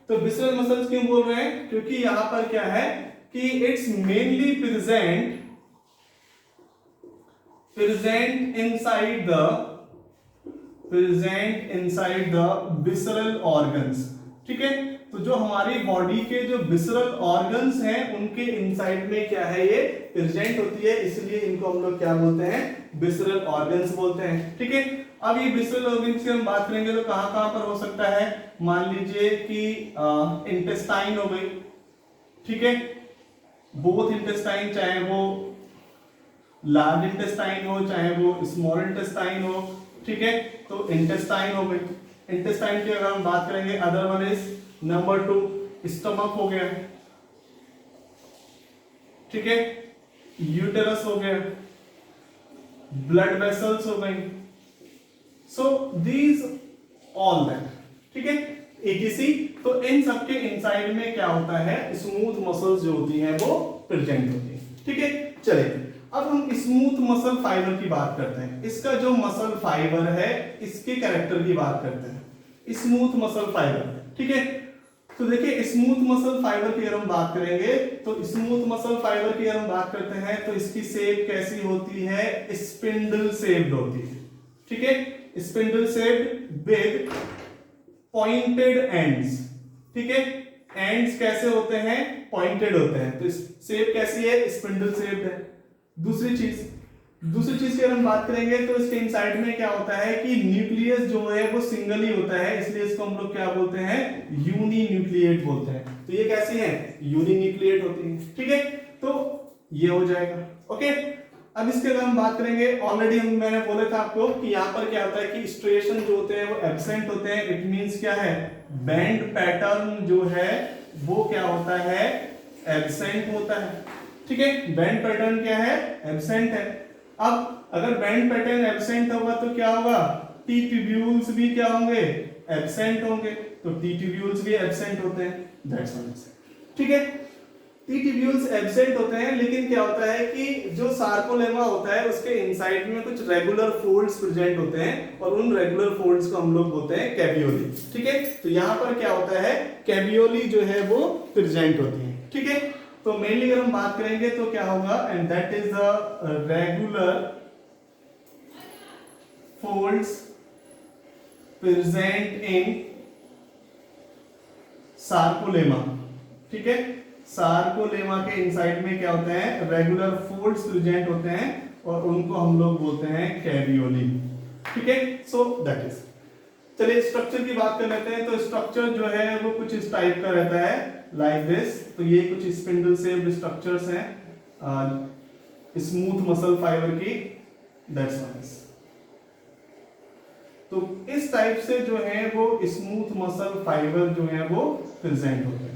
तो विसरल मसल्स क्यों बोल रहे हैं, क्योंकि यहां पर क्या है कि it's mainly present inside the visceral organs। ठीक है, तो जो हमारी बॉडी के जो विसरल ऑर्गन्स हैं उनके इनसाइड में क्या है, ये प्रेजेंट होती है, इसलिए इनको हम लोग क्या बोलते हैं, विसरल ऑर्गन्स बोलते हैं। ठीक है, अब ये विसरल ऑर्गन्स की हम बात करेंगे तो कहां कहां पर हो सकता है, मान लीजिए कि इंटेस्टाइन हो गई। ठीक है, बोथ इंटेस्टाइन, चाहे वो लार्ज इंटेस्टाइन हो चाहे वो स्मॉल इंटेस्टाइन हो। ठीक है, तो इंटेस्टाइन हो गई, इंटेस्टाइन की अगर हम बात करेंगे, other one is number 2 stomach हो गया। ठीक है, यूटेरस हो गया, ब्लड वेसल्स हो गई, सो दीज ऑल दैट। ठीक है, etc, तो इन सबके इनसाइड में क्या होता है, स्मूथ मसल्स जो होती हैं वो प्रेजेंट होती हैं। ठीक है, चलिए अब हम स्मूथ मसल फाइबर की बात करते हैं, इसका जो मसल फाइबर है इसके कैरेक्टर की बात करते हैं, स्मूथ मसल फाइबर। ठीक है, तो देखिए स्मूथ मसल फाइबर की अगर हम बात करेंगे, तो स्मूथ मसल फाइबर की अगर हम बात करते हैं तो इसकी शेप कैसी होती है, स्पिंडल शेप्ड होती है। ठीक है, spindle shaped with pointed ends. ठीक है, एंड्स कैसे होते हैं, पॉइंटेड होते हैं, तो शेप कैसी है, स्पिंडल शेप्ड है। दूसरी चीज की अगर हम बात करेंगे तो इसके इनसाइड में क्या होता है कि न्यूक्लियस जो है वो सिंगल ही होता है, इसलिए इसको हम लोग क्या बोलते हैं, यूनी न्यूक्लिएट बोलते हैं। तो ये कैसी है, यूनी न्यूक्लिएट होती है। ठीक है, तो ये हो जाएगा। ओके, अब इसके अगर हम बात करेंगे, ऑलरेडी मैंने बोला था आपको कि यहाँ पर क्या होता है कि स्ट्रिएशन जो होते हैं वो एब्सेंट होते हैं, इट मींस क्या है, बैंड पैटर्न जो है वो क्या होता है, एब्सेंट होता है। ठीक है, बैंड पैटर्न क्या है, एब्सेंट है। अब अगर बैंड पैटर्न एब्सेंट होगा तो क्या होगा, टी ट्यूब्यूल्स भी क्या होंगे, एब्सेंट होंगे, तो टी ट्यूब्यूल्स भी एब्सेंट होते हैं, दैट्स वन। ठीक है, टी ट्यूब्यूल्स एब्सेंट होते हैं, लेकिन क्या होता है कि जो सार्कोलेमा होता है उसके इनसाइड में कुछ रेगुलर फोल्ड्स प्रेजेंट होते हैं, और उन रेगुलर फोल्ड्स को हम लोग बोलते हैं कैवियोली। ठीक है, तो यहां पर क्या होता है, कैवियोली जो है वो प्रेजेंट होती है। ठीक है, तो मेनली अगर हम बात करेंगे तो क्या होगा, and that is the regular folds present in sarcolemma. ठीक है, सार्कोलेमा के इनसाइड में क्या होते हैं, रेगुलर फोल्ड्स प्रेजेंट होते हैं, और उनको हम लोग बोलते हैं कैवियोली। ठीक है, सो दैट इज। चलिए स्ट्रक्चर की बात कर लेते हैं, तो स्ट्रक्चर जो है वो कुछ इस टाइप का रहता है, लाइक दिस। तो ये कुछ स्पिंडल शेप्ड स्ट्रक्चर्स हैं स्मूथ मसल फाइबर की, दैट्स वन। तो इस टाइप से जो है वो स्मूथ मसल फाइबर जो है वो प्रेजेंट होते हैं।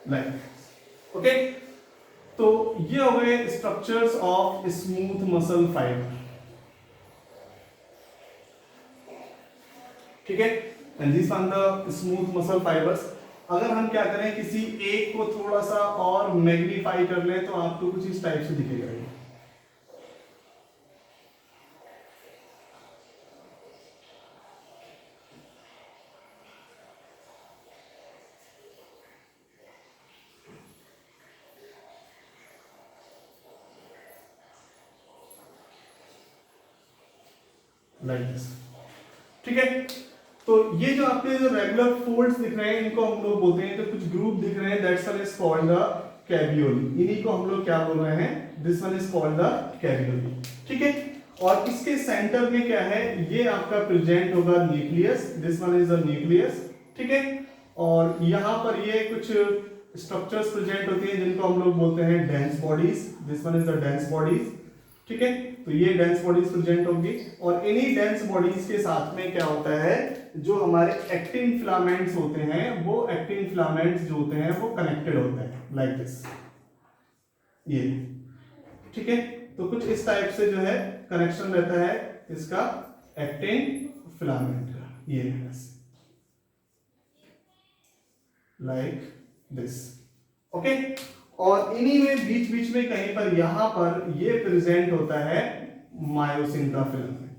लाइक ओके, तो ये हो गए structures of smooth muscle fibre. ठीक है, and this one the smooth muscle fibres. अगर हम क्या करें, किसी एक को थोड़ा सा और मैग्नीफाई कर लें तो आपको कुछ इस टाइप से दिखेगा। Like this. ठीक है, तो ये जो आपके जो रेगुलर फोल्ड्स दिख रहे हैं इनको हम लोग बोलते हैं, तो कुछ ग्रुप दिख रहे हैं, that's what is called the caveolae, इन्हीं को हम लोग क्या बोल रहे हैं, this one is called the caveolae, ठीक है। और इसके सेंटर में क्या है, ये आपका प्रेजेंट होगा nucleus, this one is the nucleus, ठीक है। और यहाँ पर ये कुछ स्ट्रक्चर्स प्रेजेंट होती हैं जिनको हम लोग बोलते हैं dense bodies, this one is the dense bodies, ठीक है। तो ये डेंस बॉडीज प्रेजेंट होंगी और इन्हीं डेंस बॉडीज के साथ में क्या होता है, जो हमारे एक्टिन फिलामेंट्स होते हैं, वो एक्टिन फिलामेंट्स जो होते हैं वो कनेक्टेड होते हैं लाइक दिस, ये, ठीक है। तो कुछ इस टाइप से जो है कनेक्शन रहता है इसका एक्टिन फिलामेंट का, ये लाइक दिस, ओके। और इन्हीं में बीच बीच में कहीं पर यहां पर ये प्रेजेंट होता है मायोसिन का filament,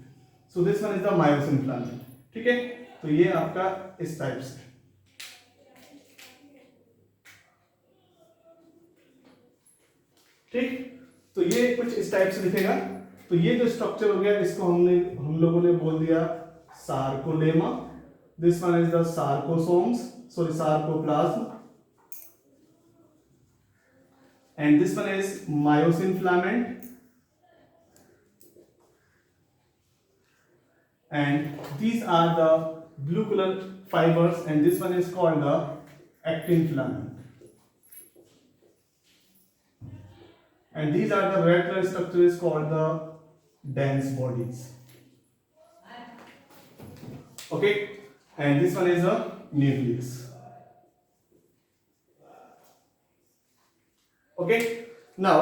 so this one is the myosin filament, ठीक है। तो ये आपका इस टाइप से, ठीक। तो ये कुछ इस टाइप से दिखेगा। तो ये जो स्ट्रक्चर हो गया इसको हम लोगों ने बोल दिया sarcolemma, this one is the sarcosomes, sorry sarcoplasm, and this one is myosin filament, and these are the blue color fibers, and this one is called the actin filament, and these are the red color structures called the dense bodies, okay, and this one is a nucleus, okay. Now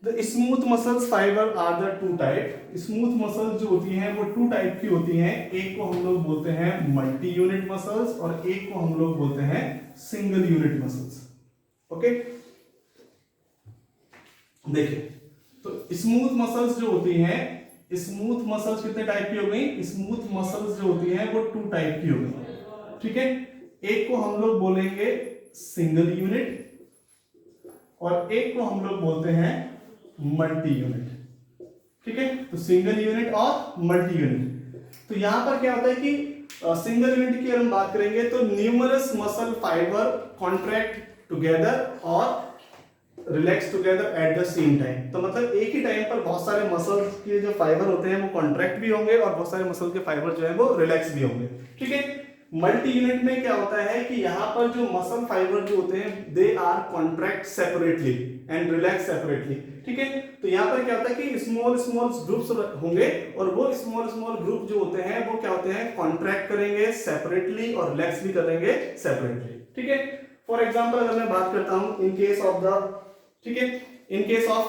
the smooth muscles fiber are the two type, smooth muscles जो होती हैं वो to type की होती हैं, एक को हम लोग बोलते हैं मल्टी यूनिट मसल्स और एक को हम लोग बोलते हैं सिंगल यूनिट मसल्स, ओके। देखिए तो स्मूथ मसल्स जो होती हैं, स्मूथ मसल्स कितने टाइप की हो गई, स्मूथ मसल्स जो होती हैं वो टू टाइप की हो गई, ठीक है। एक को हम लोग बोलेंगे सिंगल यूनिट और एक को हम लोग बोलते हैं मल्टी यूनिट, ठीक है। तो सिंगल यूनिट और मल्टी यूनिट। तो यहां पर क्या होता है कि सिंगल यूनिट की अगर हम बात करेंगे तो numerous muscle fibre contract together और relax together at the same time. तो मतलब एक ही टाइम पर बहुत सारे मसल्स के जो फाइबर होते हैं वो कॉन्ट्रैक्ट भी होंगे और बहुत सारे मसल के फाइबर जो है वो रिलैक्स भी होंगे, ठीक है। मल्टी यूनिट में क्या होता है कि यहाँ पर जो मसल फाइबर जो होते हैं they are contract separately and relax separately, ठीक है। तो यहाँ पर क्या होता है कि स्मॉल स्मॉल ग्रुप्स होंगे और वो स्मॉल स्मॉल ग्रुप जो होते हैं वो क्या होते हैं, कॉन्ट्रैक्ट करेंगे सेपरेटली और रिलैक्स भी करेंगे सेपरेटली, ठीक है। फॉर एग्जांपल अगर मैं बात करता हूं इन केस ऑफ द, ठीक है, इन case of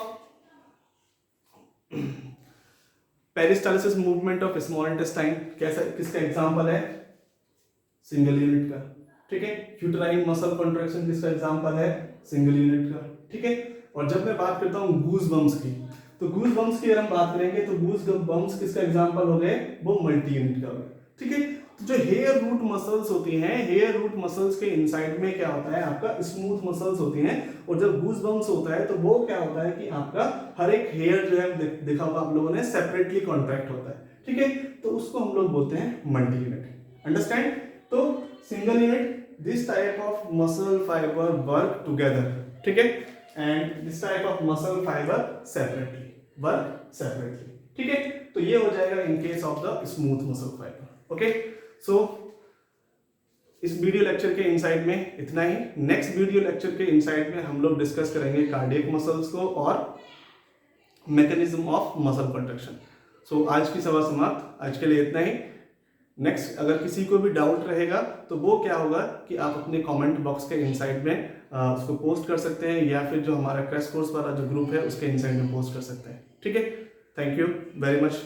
peristalsis movement of small intestine, कैसा किसका एग्जांपल है, सिंगल यूनिट का, ठीक है। यूटेराइन मसल कॉन्ट्रैक्शन किसका एग्जांपल है, सिंगल यूनिट का, ठीक है। और जब मैं बात करता हूं गूज बम्स की, तो गूज बम्स की अगर हम बात करेंगे तो गूज बम्स किसका एग्जांपल हो गए, वो मल्टी यूनिट का हो गया, ठीक है। तो जो हेयर रूट मसल्स होती हैं, हेयर रूट मसल्स के इनसाइड में क्या होता है आपका स्मूथ मसल्स होती हैं, और जब गूज बम्स होता है तो वो क्या होता है कि आपका हर एक हेयर जो है देखा होगा आप लोगों ने सेपरेटली कॉन्ट्रैक्ट होता है, ठीक है। तो उसको हम लोग बोलते हैं मल्टी यूनिट, अंडरस्टैंड। तो single unit, this type of muscle fibre work together, ठीक है, and this type of muscle fibre separately work separately, ठीक है। तो ये हो जाएगा in case of the smooth muscle fibre, okay. So इस वीडियो लेक्चर के इनसाइड में इतना ही। नेक्स्ट वीडियो लेक्चर के इनसाइड में हम लोग डिस्कस करेंगे कार्डियक मसल्स को और मैकेनिज्म ऑफ मसल कंट्रैक्शन। सो आज की सभा समाप्त, आज के लिए इतना ही। नेक्स्ट अगर किसी को भी डाउट रहेगा तो वो क्या होगा कि आप अपने कमेंट बॉक्स के इनसाइड में उसको पोस्ट कर सकते हैं, या फिर जो हमारा क्रैश कोर्स वाला जो ग्रुप है उसके इनसाइड में पोस्ट कर सकते हैं, ठीक है। Thank you very much.